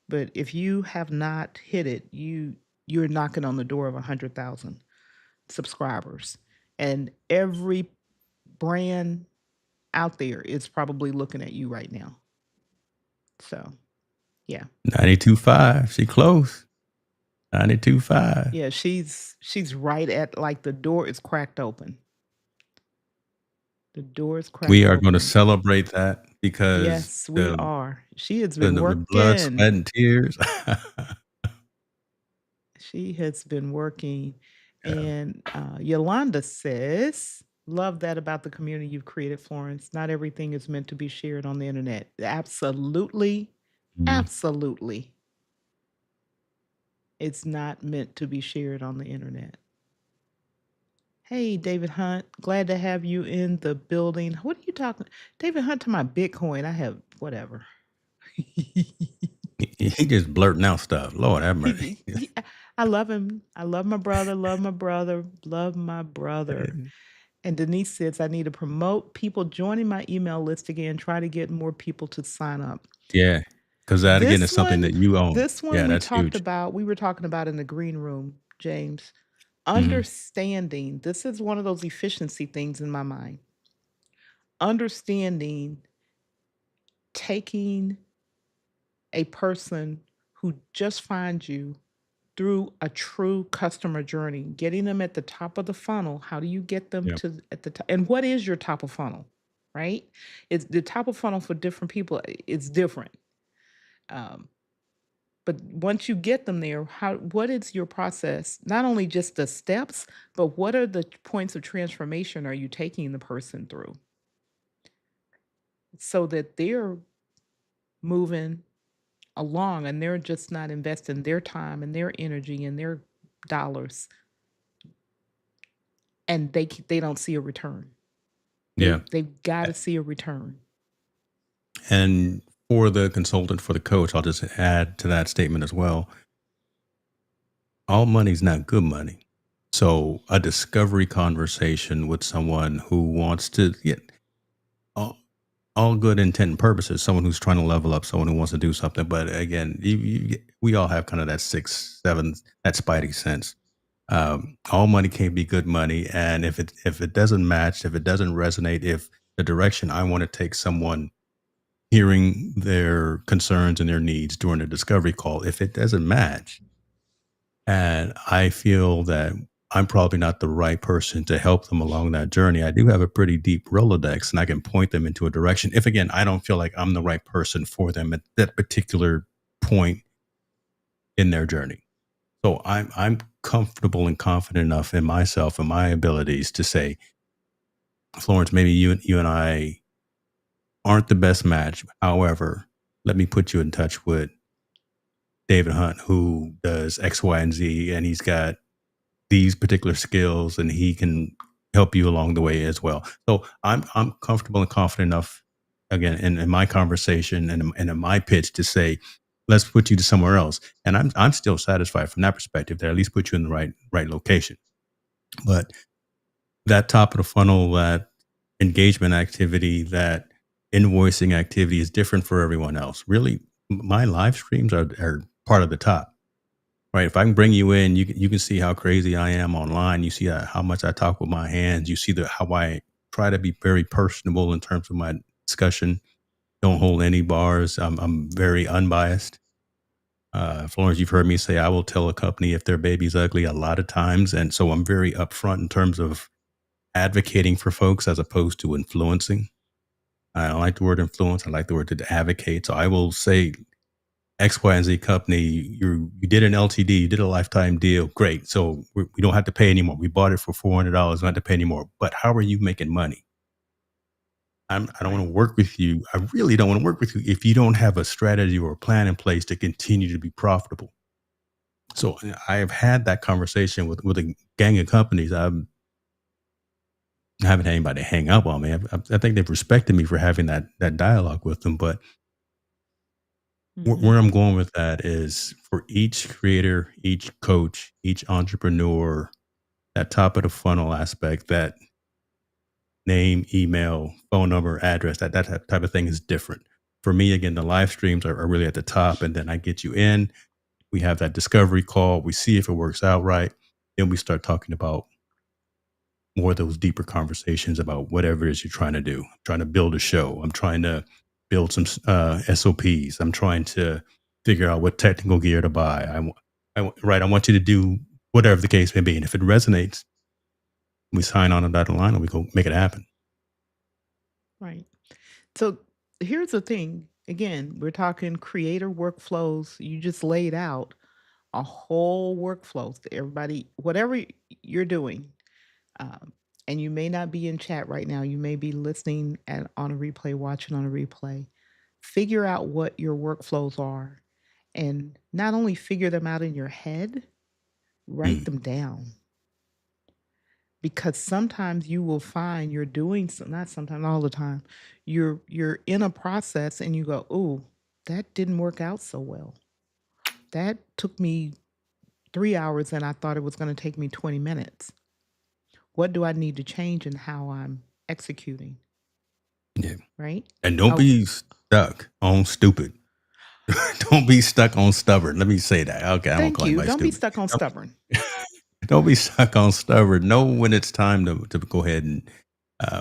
but if you have not hit it, you're knocking on the door of 100,000 subscribers. And every brand out there is probably looking at you right now. So, yeah. 92.5, she close. 92.5. Yeah, she's right at like the door is cracked open. The door is We cracked are gonna open. celebrate that because Yes, we are. She has the been the blood, working. sweat, and tears. She has been working. Yeah, And Yolanda says, love that about the community you've created, Florence. Not everything is meant to be shared on the internet. Absolutely. mhm, Absolutely. It's not meant to be shared on the internet. Hey, David Hunt, glad to have you in the building. What are you talking? David Hunt to my Bitcoin. I have whatever. he just blurting out stuff. Lord have mercy. I love him. I love my brother, love my brother, love my brother. And Denise says, I need to promote people joining my email list again, try to get more people to sign up. Yeah, because that again is This something that one, you own. this one Yeah, we that's talked huge. about, we were talking about in the green room, James. Mhm. Understanding, this is one of those efficiency things in my mind. Understanding taking a person who just finds you through a true customer journey, getting them at the top of the funnel. How do you get them Yeah, to at the top? And what is your top of funnel? Right? It's the top of funnel for different people. It's different. Um, but once you get them there, how what is your process? Not only just the steps, but what are the points of transformation are you taking the person through so that they're moving along and they're just not investing their time and their energy and their dollars and they don't see a return. yeah. They've got to see a return. And for the consultant, for the coach, I'll just add to that statement as well. All money's not good money. So a discovery conversation with someone who wants to get all, all good intent and purposes, someone who's trying to level up, someone who wants to do something. But again, we all have kind of that six, seven, that spidey sense. All money can't be good money, and if it doesn't match, if it doesn't resonate, if the direction I want to take someone, hearing their concerns and their needs during a discovery call, if it doesn't match, and I feel that I'm probably not the right person to help them along that journey, I do have a pretty deep Rolodex and I can point them into a direction. If again, I don't feel like I'm the right person for them at that particular point in their journey. So I'm comfortable and confident enough in myself and my abilities to say, Florence, maybe you and I aren't the best match. However, let me put you in touch with David Hunt, who does X, Y, and Z, and he's got these particular skills, and he can help you along the way as well. So I'm comfortable and confident enough, again, in my conversation and in my pitch to say, let's put you to somewhere else, and I'm still satisfied from that perspective. That at least put you in the right location. But that top of the funnel, that engagement activity, that invoicing activity is different for everyone else. Really, my live streams are part of the top. Right. If I can bring you in, you can see how crazy I am online. You see how much I talk with my hands. You see how I try to be very personable in terms of my discussion. Don't hold any bars. I'm very unbiased. Florence, you've heard me say I will tell a company if their baby's ugly a lot of times, and so I'm very upfront in terms of advocating for folks as opposed to influencing. I don't like the word influence. I like the word to advocate. So I will say X, Y, and Z company, you did an LTD, you did a lifetime deal. Great. So we don't have to pay anymore. We bought it for $400. We don't have to pay anymore. But how are you making money? I don't want Right. to work with you. I really don't want to work with you if you don't have a strategy or a plan in place to continue to be profitable. So I have had that conversation with a gang of companies. I haven't had anybody hang up on me. I think they've respected me for having that dialogue with them. But where Mhm. I'm going with that is for each creator, each coach, each entrepreneur, that top of the funnel aspect, that name, email, phone number, address, that type of thing is different. For me, again, the live streams are really at the top, and then I get you in. We have that discovery call. We see if it works out right. Then we start talking about more of those deeper conversations about whatever it is you're trying to do. I'm trying to build a show. I'm trying to build some SOPs. I'm trying to figure out what technical gear to buy. Right. I want you to do whatever the case may be. And if it resonates, we sign on a dotted line and we go make it happen. Right. So here's the thing. Again, we're talking creator workflows. You just laid out a whole workflow to everybody, whatever you're doing. Um, and you may not be in chat right now. You may be listening on a replay, watching on a replay. Figure out what your workflows are, and not only figure them out in your head, write Mm. them down. Because sometimes you will find you're doing some, not sometimes, all the time. You're in a process and you go, "Oh, that didn't work out so well. That took me 3 hours and I thought it was going to take me 20 minutes. What do I need to change in how I'm executing?" Yeah. Right? And don't Oh, be stuck on stupid. Don't be stuck on stubborn. Let me say that. Okay, I won't thank call you. anybody Don't be stupid. stuck on Don't, stubborn. don't be stuck on stubborn. Know when it's time to go ahead and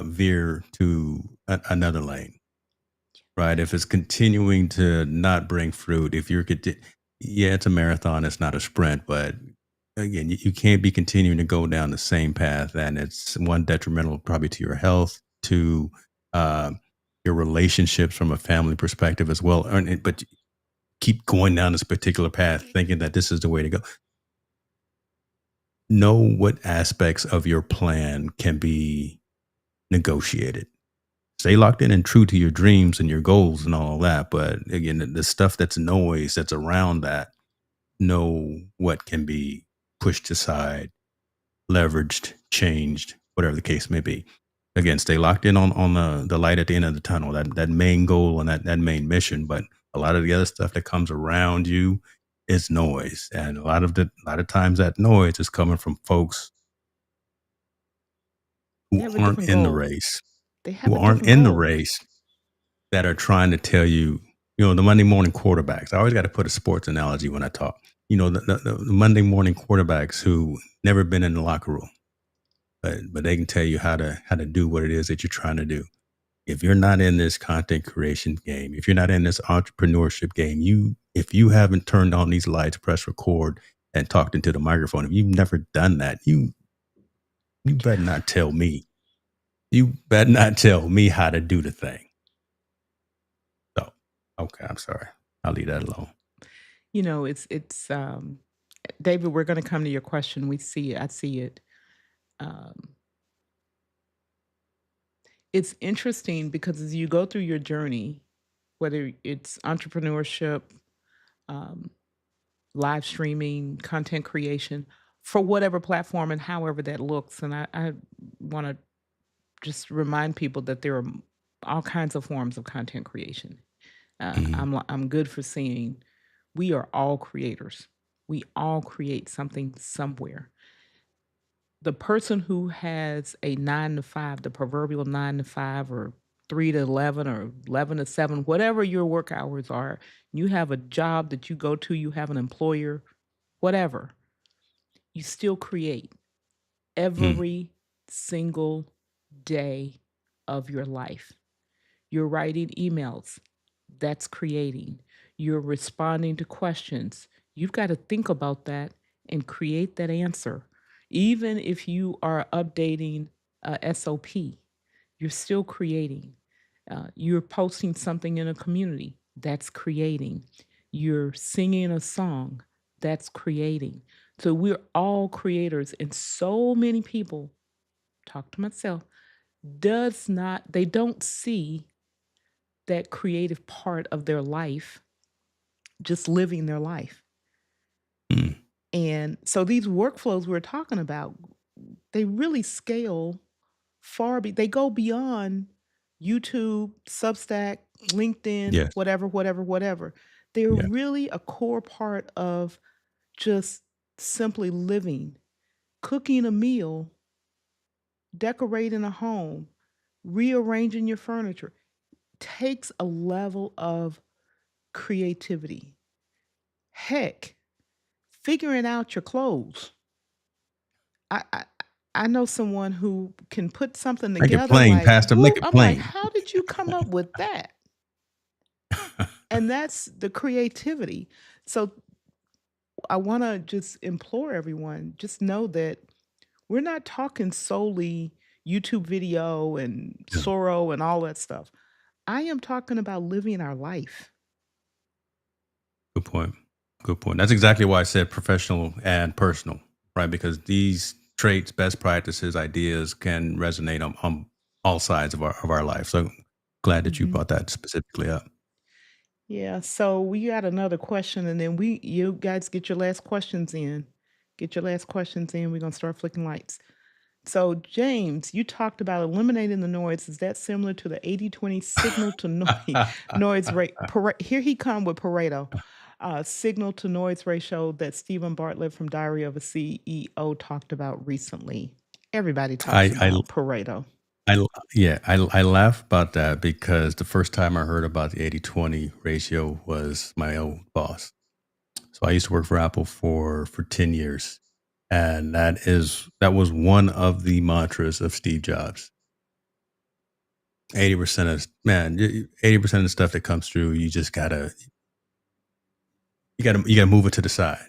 veer to another lane, right? If it's continuing to not bring fruit, if you're, yeah, it's a marathon, it's not a sprint, but again, you can't be continuing to go down the same path. And it's one detrimental probably to your health, to uh, your relationships from a family perspective as well. But keep going down this particular path thinking that this is the way to go. Know what aspects of your plan can be negotiated. Stay locked in and true to your dreams and your goals and all that. But again, the stuff that's noise that's around that, know what can be pushed aside, leveraged, changed, whatever the case may be. Again, stay locked in on the light at the end of the tunnel, that main goal and that main mission. But a lot of the other stuff that comes around you is noise. And a lot of times that noise is coming from folks They who have a aren't different in the goal. race, They have who a aren't different in the goal. race that are trying to tell you, the Monday morning quarterbacks. I always got to put a sports analogy when I talk. The Monday morning quarterbacks who never been in the locker room, but they can tell you how to do what it is that you're trying to do. If you're not in this content creation game, if you're not in this entrepreneurship game, if you haven't turned on these lights, press record, and talked into the microphone, if you've never done that, you better not tell me. You better not tell me how to do the thing. So, okay, I'm sorry. I'll leave that alone. It's David, we're going to come to your question. We see it. I see it. Um, it's interesting because as you go through your journey, whether it's entrepreneurship, um, live streaming, content creation, for whatever platform and however that looks. And I want to just remind people that there are all kinds of forms of content creation. Mhm. I'm good for seeing we are all creators. We all create something somewhere. The person who has a 9 to 5, the proverbial 9 to 5 or 3 to 11 or 11 to 7, whatever your work hours are, you have a job that you go to, you have an employer, whatever, you still create Mm. every single day of your life. You're writing emails, that's creating. You're responding to questions. You've got to think about that and create that answer. Even if you are updating a SOP, you're still creating. You're posting something in a community, that's creating. You're singing a song, that's creating. So we're all creators, and so many people, talk to myself, they don't see that creative part of their life, just living their life. Mm. And so these workflows we're talking about, they really scale they go beyond YouTube, Substack, LinkedIn, Yes. whatever, whatever, whatever. They're Yeah. really a core part of just simply living, cooking a meal, decorating a home, rearranging your furniture. Takes a level of creativity. Heck, figuring out your clothes. I I I know someone who can put something Make it together plain, like, Pastor. Make "Whoop." it I'm like, plain. "How did you come up with that?" And that's the creativity. So I want to just implore everyone, just know that we're not talking solely YouTube video and Yeah. Soro and all that stuff. I am talking about living our life. Good point. Good point. That's exactly why I said professional and personal, right? Because these traits, best practices, ideas can resonate on all sides of our life. So glad that you Mhm. brought that specifically up. Yeah, so we got another question, and then you guys get your last questions in. Get your last questions in. We're gonna start flicking lights. So, James, you talked about eliminating the noise. Is that similar to the 80-20 signal to noise rate? Here he come with Pareto. Signal to noise ratio that Stephen Bartlett from Diary of a CEO talked about recently. Everybody talks I, I about Pareto. yeah, I laugh about that because the first time I heard about the 80-20 ratio was my old boss. So I used to work for Apple for 10 years. And that was one of the mantras of Steve Jobs. 80% of man, 80% of the stuff that comes through, you gotta move it to the side.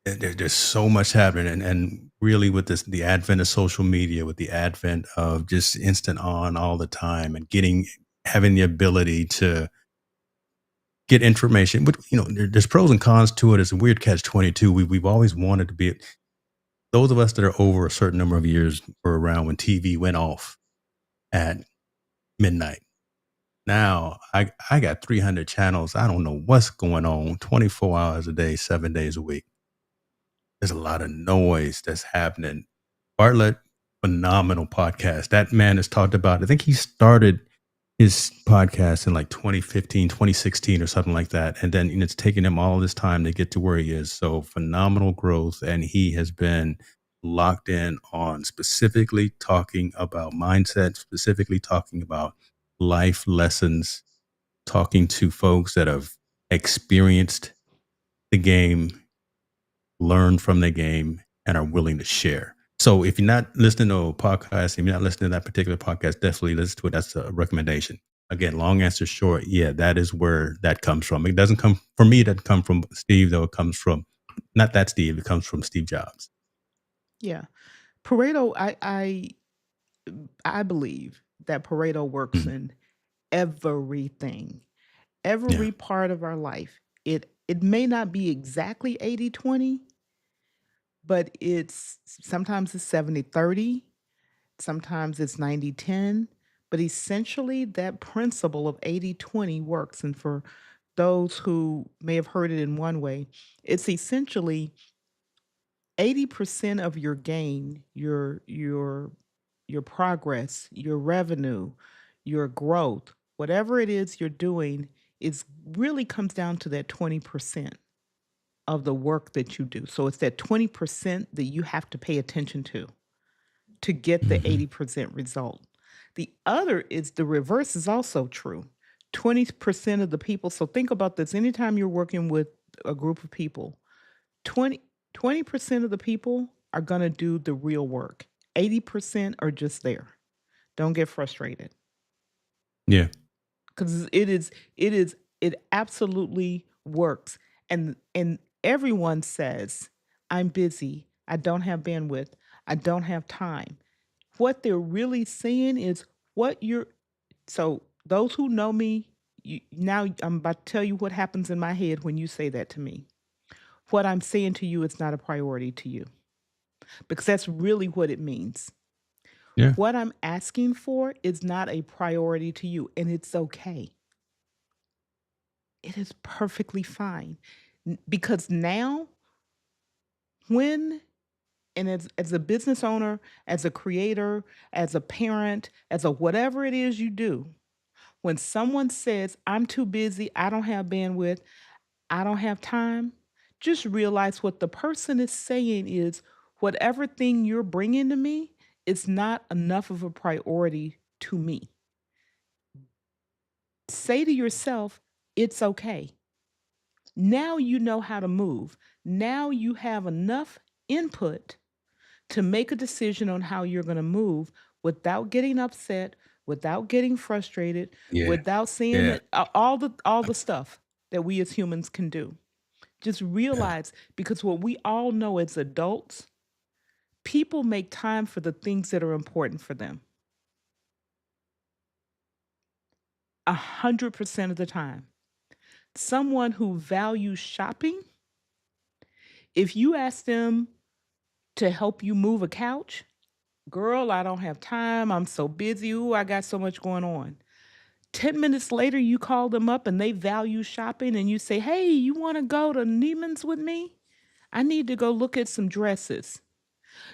There's so much happening, and really with this, the advent of social media, with the advent of just instant on all the time, and having the ability to get information. But there's pros and cons to it. It's a weird catch 22. We've always wanted to be those of us that are over a certain number of years were around when TV went off at midnight. Now I got 300 channels. I don't know what's going on 24 hours a day, 7 days a week. There's a lot of noise that's happening. Bartlett, phenomenal podcast. That man has talked about, I think he started his podcast in like 2015, 2016, or something like that. And then it's taken him all this time to get to where he is. So phenomenal growth. And he has been locked in on specifically talking about mindset, specifically talking about life lessons, talking to folks that have experienced the game, learn from the game, and are willing to share. So if you're not listening to a podcast, if you're not listening to that particular podcast, definitely listen to it. That's a recommendation. Again, long answer short, yeah, that is where that comes from. It doesn't come from me, it doesn't come from Steve, though. It comes from not that Steve, it comes from Steve Jobs. Yeah. Pareto, I believe that Pareto works Mhm. in everything, Yeah. every part of our life. It may not be exactly 80-20, but it's sometimes it's 70-30, sometimes it's 90-10, but essentially that principle of 80-20 works. And for those who may have heard it in one way, it's essentially 80% of your gain, your progress, your revenue, your growth, whatever it is you're doing is really comes down to that 20% of the work that you do. So it's that 20% that you have to pay attention to get the Mhm. 80% result. The other is the reverse is also true. 20% of the people, so think about this anytime you're working with a group of people, 20% of the people are going to do the real work. 80% are just there. Don't get frustrated Yeah. because it absolutely works. And everyone says, I'm busy. I don't have bandwidth. I don't have time. What they're really saying is what you're so those who know me, now I'm about to tell you what happens in my head when you say that to me. What I'm saying to you is not a priority to you because that's really what it means. Yeah. What I'm asking for is not a priority to you, and it's okay. It is perfectly fine. Because now, when and as a business owner, as a creator, as a parent, as a whatever it is you do, when someone says, I'm too busy, I don't have bandwidth, I don't have time, just realize what the person is saying is whatever thing you're bringing to me is not enough of a priority to me. Say to yourself, it's okay. Now you know how to move. Now you have enough input to make a decision on how you're going to move without getting upset, without getting frustrated, Yeah. without seeing Yeah. that all the stuff that we as humans can do. Just Yeah. realize, because what we all know as adults, people make time for the things that are important for them 100% of the time. Someone who values shopping, if you ask them to help you move a couch, girl, I don't have time. I'm so busy. Ooh, I got so much going on. 10 minutes later, you call them up and they value shopping and you say, hey, you want to go to Neiman's with me? I need to go look at some dresses.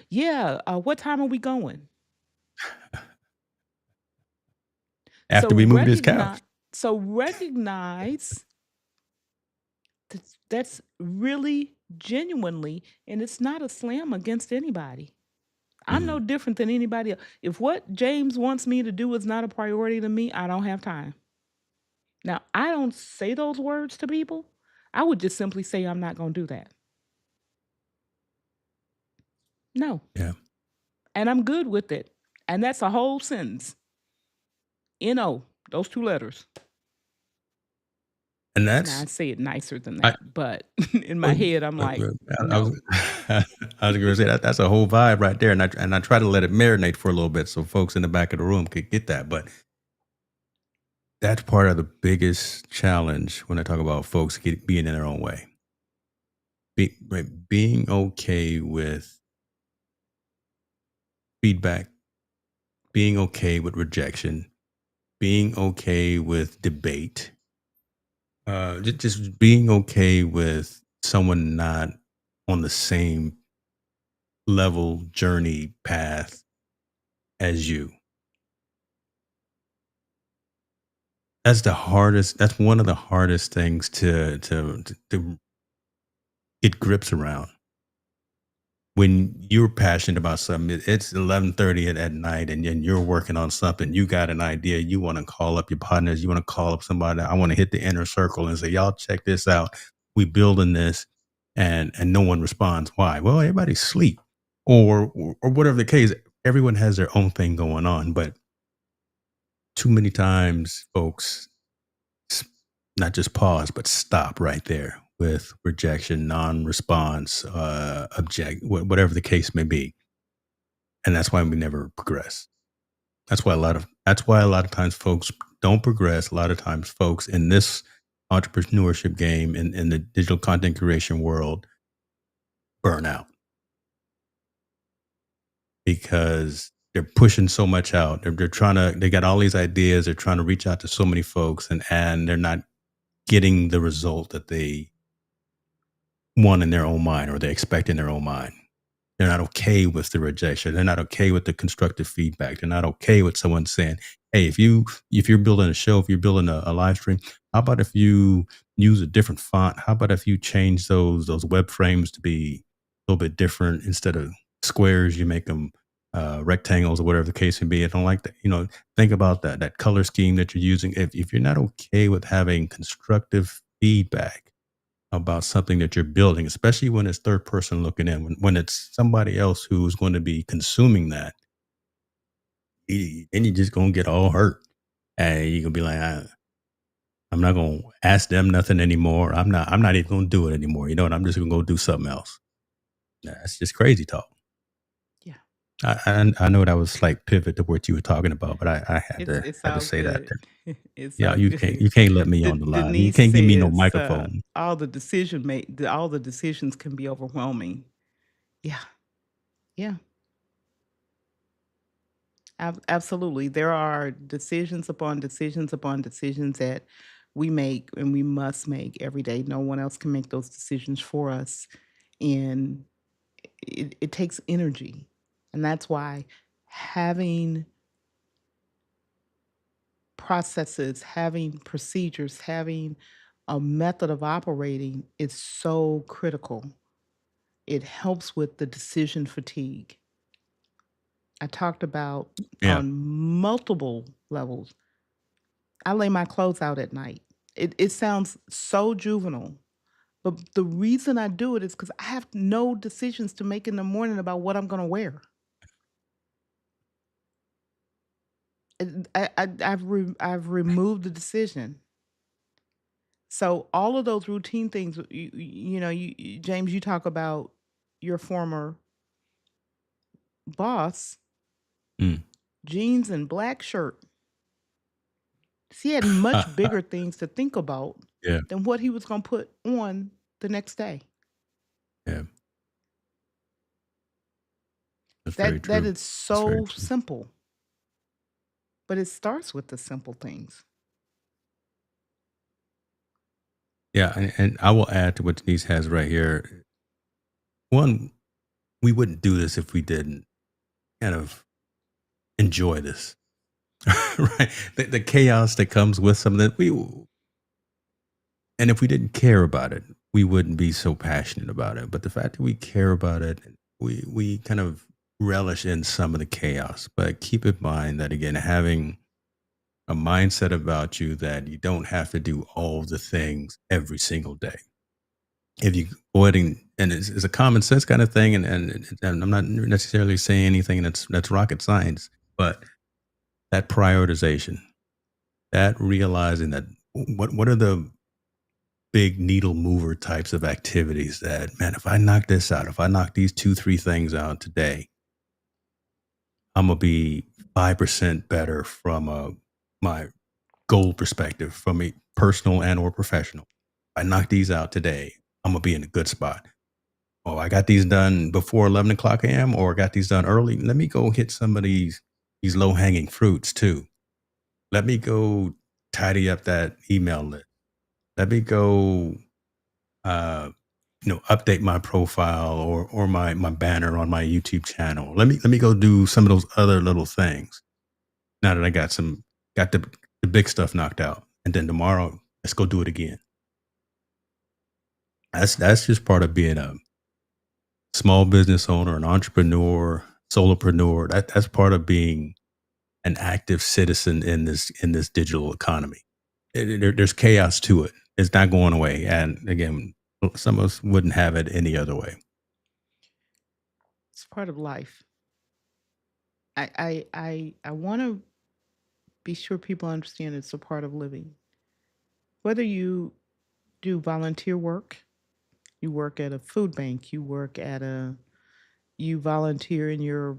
Yeah, what time are we going? So After we moved his recognize couch. so recognize that's really genuinely, and it's not a slam against anybody. I'm no Mhm. different than anybody else. If what James wants me to do is not a priority to me, I don't have time. Now, I don't say those words to people. I would just simply say I'm not going to do that. No. Yeah. And I'm good with it. And that's a whole sentence. NO, those two letters. And Now, I that's say it nicer than I that, but in my well, head, I'm like, I was no. I was gonna say that's a whole vibe right there, and I try to let it marinate for a little bit so folks in the back of the room could get that, but that's part of the biggest challenge when I talk about folks being in their own way. Being okay with feedback, being okay with rejection, being okay with debate, just being okay with someone not on the same level, journey, path as you. That's one of the hardest things to get grips around. When you're passionate about something, it's 11:30 at night, and you're working on something. You got an idea. You want to call up your partners. You want to call up somebody. I want to hit the inner circle and say, "Y'all, check this out. We building this," and no one responds. Why? Well, everybody's asleep, or whatever the case. Everyone has their own thing going on, but too many times, folks s- not just pause, but stop right there with rejection, non-response, whatever the case may be, and that's why we never progress. That's why a lot of times folks don't progress. A lot of times, folks in this entrepreneurship game in the digital content creation world burn out because they're pushing so much out. They're trying to. They got all these ideas. They're trying to reach out to so many folks, and they're not getting the result that they want in their own mind or they expect in their own mind. They're not okay with the rejection. They're not okay with the constructive feedback. They're not okay with someone saying, "Hey, if you're building a show, if you're building a live stream, how about if you use a different font? How about if you change those web frames to be a little bit different instead of squares? You make them rectangles or whatever the case may be. I don't like that. Think about that color scheme that you're using. If you're not okay with having constructive feedback about something that you're building, especially when it's third person looking in, when it's somebody else who's going to be consuming that, then you're just gonna get all hurt. And you're gonna be like, I'm not gonna ask them nothing anymore. I'm not even gonna do it anymore. You know what? I'm just gonna go do something else. That's just crazy talk. Yeah. I know that was like pivot to what you were talking about, but I It's had to all say that good. there. It's Yeah, all good. you can't let me on the line. You Denise can't give me no says microphone. all the decisions can be overwhelming. Yeah. Yeah. Absolutely. There are decisions upon decisions upon decisions that we make and we must make every day. No one else can make those decisions for us. And it takes energy. And that's why having processes, having procedures, having a method of operating is so critical. It helps with the decision fatigue. I talked about Yeah. on multiple levels. I lay my clothes out at night. It sounds so juvenile, but the reason I do it is because I have no decisions to make in the morning about what I'm going to wear. I've removed the decision. So all of those routine things, you know, James, you talk about your former boss, Mm. jeans and black shirt. He had much bigger things to think about Yeah, than what he was going to put on the next day. yeah, that's very That true. is That's very so true. simple, but it starts with the simple things. Yeah, and I will add to what Denise has right here. One, we wouldn't do this if we didn't kind of enjoy this, right? The chaos that comes with some of that, and if we didn't care about it, we wouldn't be so passionate about it. But the fact that we care about it, we kind of relish in some of the chaos. But keep in mind that again, having a mindset about you that you don't have to do all the things every single day. If you avoiding, and it's a common sense kind of thing, and I'm not necessarily saying anything that's rocket science, but that prioritization, that realizing that what are the big needle mover types of activities that, man, if I knock this out, if I knock these 2 3 things out today, I'm gonna be 5% better from my goal perspective, from a personal and or professional. I knock these out today, I'm gonna be in a good spot. Oh, I got these done before 11 o'clock a.m. or I got these done early. Let me go hit some of these low hanging fruits too. Let me go tidy up that email list. Let me go uh, update my profile or my banner on my YouTube channel. Let me go do some of those other little things. Now that I got the big stuff knocked out, and then tomorrow let's go do it again. That's just part of being a small business owner, an entrepreneur, solopreneur. That's part of being an active citizen in this digital economy. There's chaos to it. It's not going away. And again, some of us wouldn't have it any other way. It's part of life. I want to be sure people understand it's a part of living. Whether you do volunteer work, you work at a food bank, you volunteer in your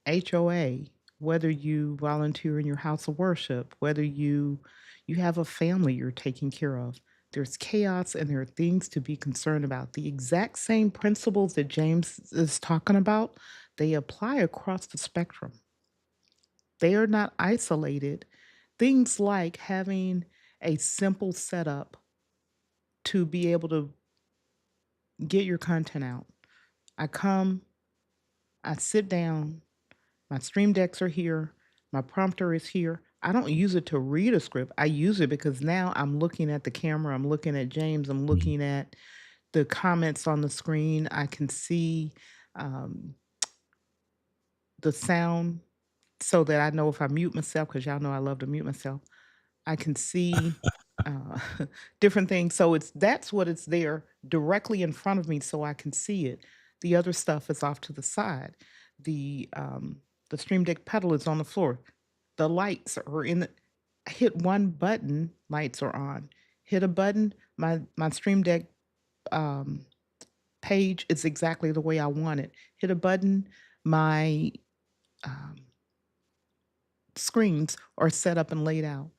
HOA, whether you volunteer in your house of worship, whether you have a family you're taking care of. There's chaos and there are things to be concerned about. The exact same principles that James is talking about, they apply across the spectrum. They are not isolated. Things like having a simple setup to be able to get your content out. I come, I sit down, my stream decks are here, my prompter is here. I don't use it to read a script. I use it because now I'm looking at the camera, I'm looking at James, I'm Mhm. looking at the comments on the screen. I can see um, the sound so that I know if I mute myself, because y'all know I love to mute myself. I can see uh, different things. So that's what it's there directly in front of me, so I can see it. The other stuff is off to the side. The um, the Stream Deck pedal is on the floor. The lights are in the. Hit one button, lights are on. Hit a button, my Stream Deck um, page is exactly the way I want it. Hit a button, my um, screens are set up and laid out.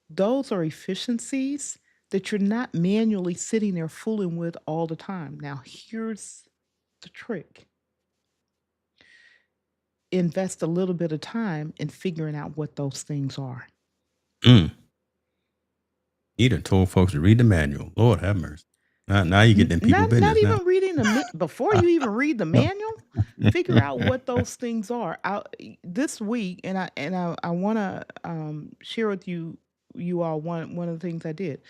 Those are efficiencies that you're not manually sitting there fooling with all the time. Now, here's the trick: invest a little bit of time in figuring out what those things are. Mm. You done told folks to read the manual. Lord have mercy. Now you getting in people Not business now. even reading before you even read the manual. Figure out what those things are. This week, I want to share with you all one of the things I did.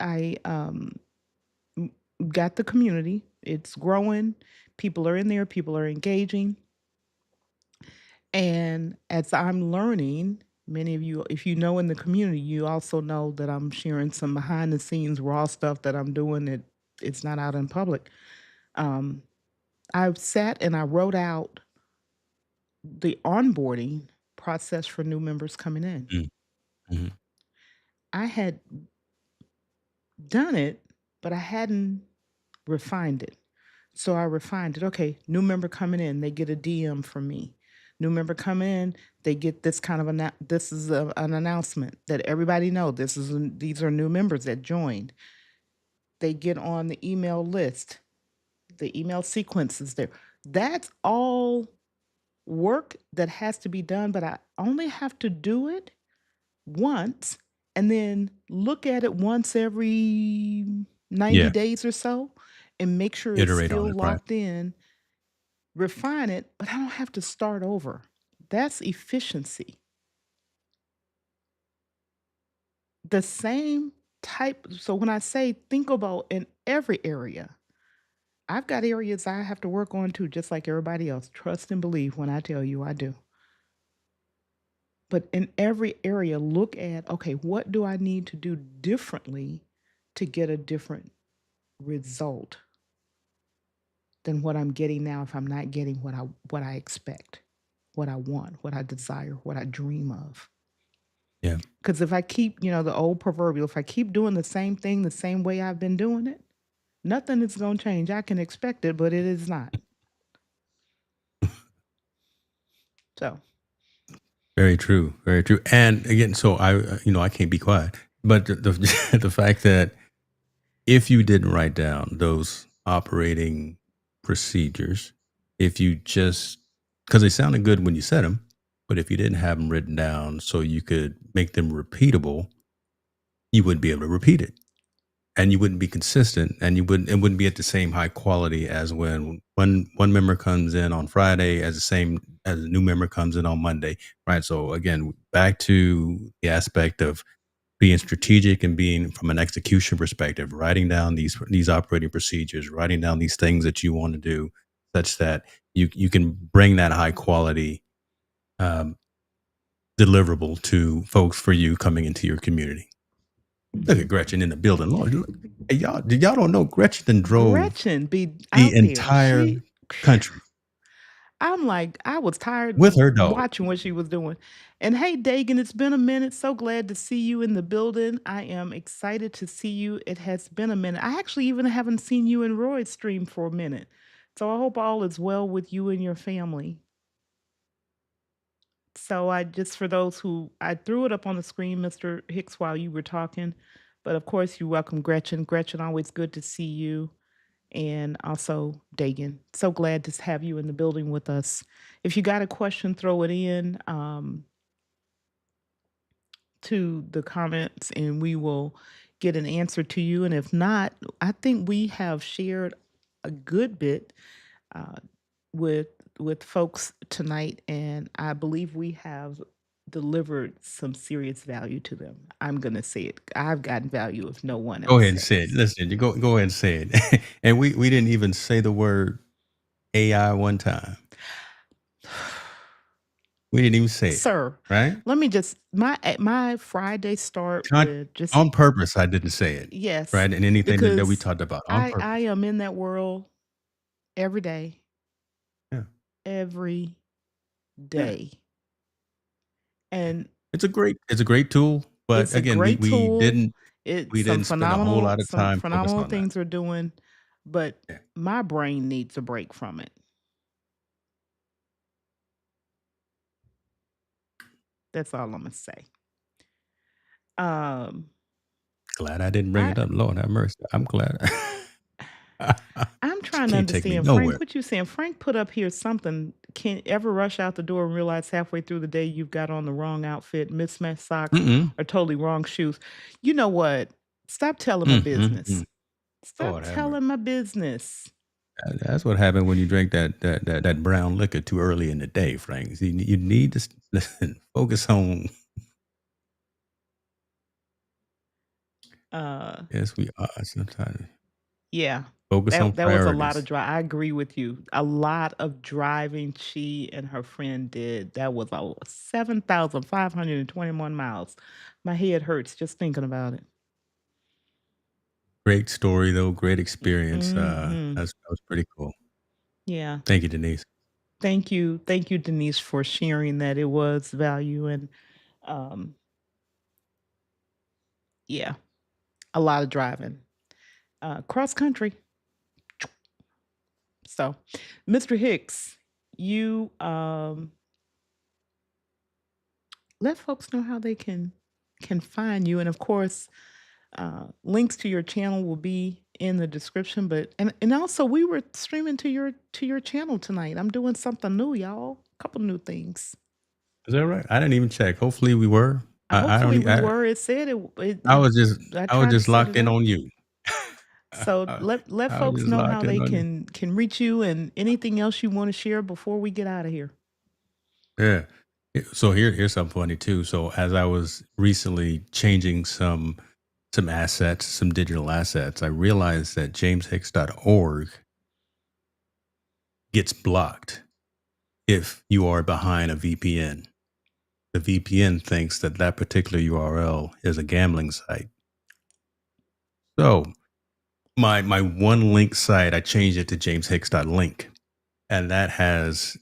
I m- got the community. It's growing. People are in there. People are engaging. And as I'm learning, many of you, if you know in the community, you also know that I'm sharing some behind the scenes raw stuff that I'm doing that it's not out in public. Um, I've sat and I wrote out the onboarding process for new members coming in. Mm, mhm. I had done it, but I hadn't refined it. So I refined it. Okay, new member coming in, they get a DM from me. New member coming in, they get this kind of this is an announcement that everybody know these are new members that joined. They get on the email list. The email sequence is there. That's all work that has to be done, but I only have to do it once and then look at it once every 90 Yeah, days or so and make sure it's iterate on still it, right? locked in, refine it, but I don't have to start over. That's efficiency. The same type. So when I say think about in every area, I've got areas I have to work on too, just like everybody else. Trust and believe when I tell you I do. But in every area, look at okay, what do I need to do differently to get a different result than what I'm getting now if I'm not getting what I expect, what I want, what I desire, what I dream of. Yeah. Because if I keep, the old proverbial, if I keep doing the same thing the same way I've been doing it, nothing is going to change. I can expect it, but it is not. So, Very true. Very true. And again, so I can't be quiet. But the the fact that if you didn't write down those operating procedures, if you just because they sounded good when you said them, but if you didn't have them written down so you could make them repeatable, you wouldn't be able to repeat it, and you wouldn't be consistent, and it wouldn't be at the same high quality as when one member comes in on Friday as the same as a new member comes in on Monday, right? So again, back to the aspect of being strategic and being from an execution perspective, writing down these operating procedures, writing down these things that you want to do, such that you can bring that high quality um, deliverable to folks for you coming into your community. Look at Gretchen in the building. Lord, look, hey, y'all don't know Gretchen done drove Gretchen be the out there. entire country I'm like, I was tired with her dog. watching what she was doing. And hey, Dagan, it's been a minute. So glad to see you in the building. I am excited to see you. It has been a minute. I actually even haven't seen you in Roy's stream for a minute. So I hope all is well with you and your family. So I just for those who I threw it up on the screen, Mr. Hicks, while you were talking. But of course, you welcome Gretchen. Gretchen, always good to see you. And also Dagan. So glad to have you in the building with us. If you got a question, throw it in to the comments and we will get an answer to you. And if not, I think we have shared a good bit uh, with folks tonight, and I believe we have delivered some serious value to them. I'm gonna say it. I've gotten value if no one Go else ahead and say it. has. Listen, you go ahead and say it. And we didn't even say the word AI one time. We didn't even say it, Sir, right? let me just my Friday start Con- with just on purpose, I didn't say it, yes, right? And anything that we because talked about on I purpose. am in that world every Yeah, every yeah. day. And It's a great tool, but it's a again, we great we tool. didn't It's we didn't spend a whole lot of some time focused phenomenal on that. things are doing, but Yeah, my brain needs a break from it. That's all I'm gonna say. Um glad I didn't bring I it up. Lord have mercy. I'm glad. I'm trying to Can't take me understand, nowhere. Frank, what you saying? Frank put up here something. Can ever rush out the door and realize halfway through the day you've got on the wrong outfit, mismatched socks, Mm-mm. or totally wrong shoes? You know what? Stop telling my Mm-mm. business. Stop Lord have mercy. telling my business. That's what happened when you drink that brown liquor too early in the day, Frank. See, you need to listen, focus on. Uh Yes, we are sometimes. yeah. Focus on That was a lot of priorities. drive. I agree with you. A lot of driving she and her friend did. That was a 7,521 miles. My head hurts just thinking about it. Great story though. Great experience. Mhm. That was pretty cool. Yeah. Thank you, Denise. Thank you, Denise, for sharing that. It was value and um, yeah. a lot of driving, cross country. So, Mr. Hicks, you let folks know how they can find you, and of course, links to your channel will be in the description. But and also, we were streaming to your channel tonight. I'm doing something new, y'all. A couple new things. Is that right? I didn't even check. Hopefully we were. I don't Hopefully, we I were. It said it. I was just I I was tried to just set locked it in up. on you. So I let I was folks just know how locked in they on you. can reach you and anything else you want to share before we get out of here. Yeah. So here's something funny too. So as I was recently changing some assets, some digital assets, I realized that jameshicks.org gets blocked if you are behind a VPN. The VPN thinks that that particular URL is a gambling site. So my one link site, I changed it to jameshicks.link, and that has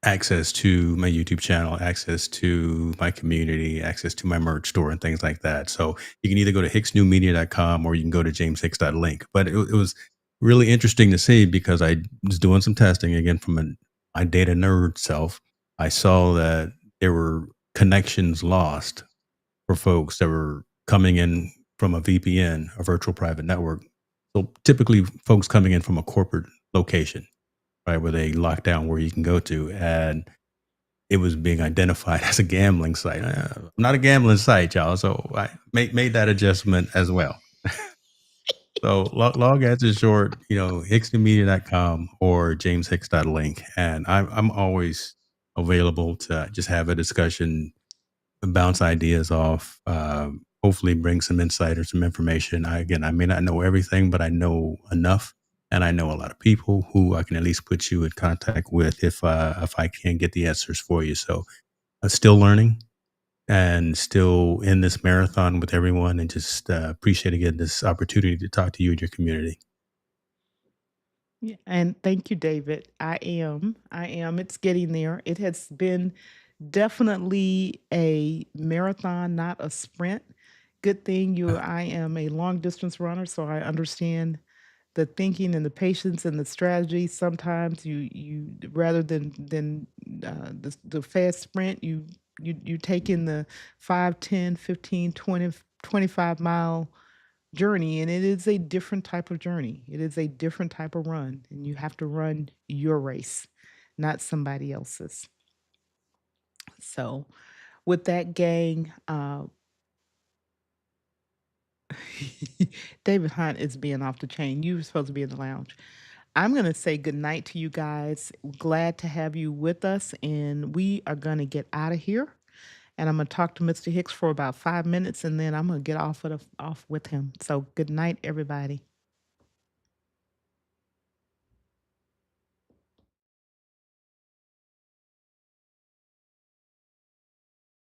access to my YouTube channel, access to my community, access to my merch store, and things like that. So you can either go to hicksnewmedia.com or you can go to jameshicks.link. But it was really interesting to see because I was doing some testing again from my data nerd self. I saw that there were connections lost for folks that were coming in from a VPN, a virtual private network. So typically, folks coming in from a corporate location, right, where they lock down where you can go to, and it was being identified as a gambling site. Not a gambling site, y'all. So I made that adjustment as well. So long answer short, hicksnewmedia.com or jameshicks.link. And I'm always available to just have a discussion, bounce ideas off, hopefully bring some insight or some information. I may not know everything, but I know enough, and I know a lot of people who I can at least put you in contact with if I can get the answers for you. So I'm still learning and still in this marathon with everyone, and just appreciate again this opportunity to talk to you and your community. Yeah, and thank you, David. I am. It's getting there. It has been definitely a marathon, not a sprint. Good thing I am a long distance runner, so I understand the thinking and the patience and the strategy. Sometimes you rather than the fast sprint, you take in the 5, 10, 15, 20, 25 mile journey, and it is a different type of journey. It is a different type of run, and you have to run your race, not somebody else's. So, with that, gang, David Hunt is being off the chain. You were supposed to be in the lounge. I'm going to say good night to you guys. Glad to have you with us, and we are going to get out of here. And I'm going to talk to Mr. Hicks for about 5 minutes, and then I'm going to get off with him. So, good night, everybody.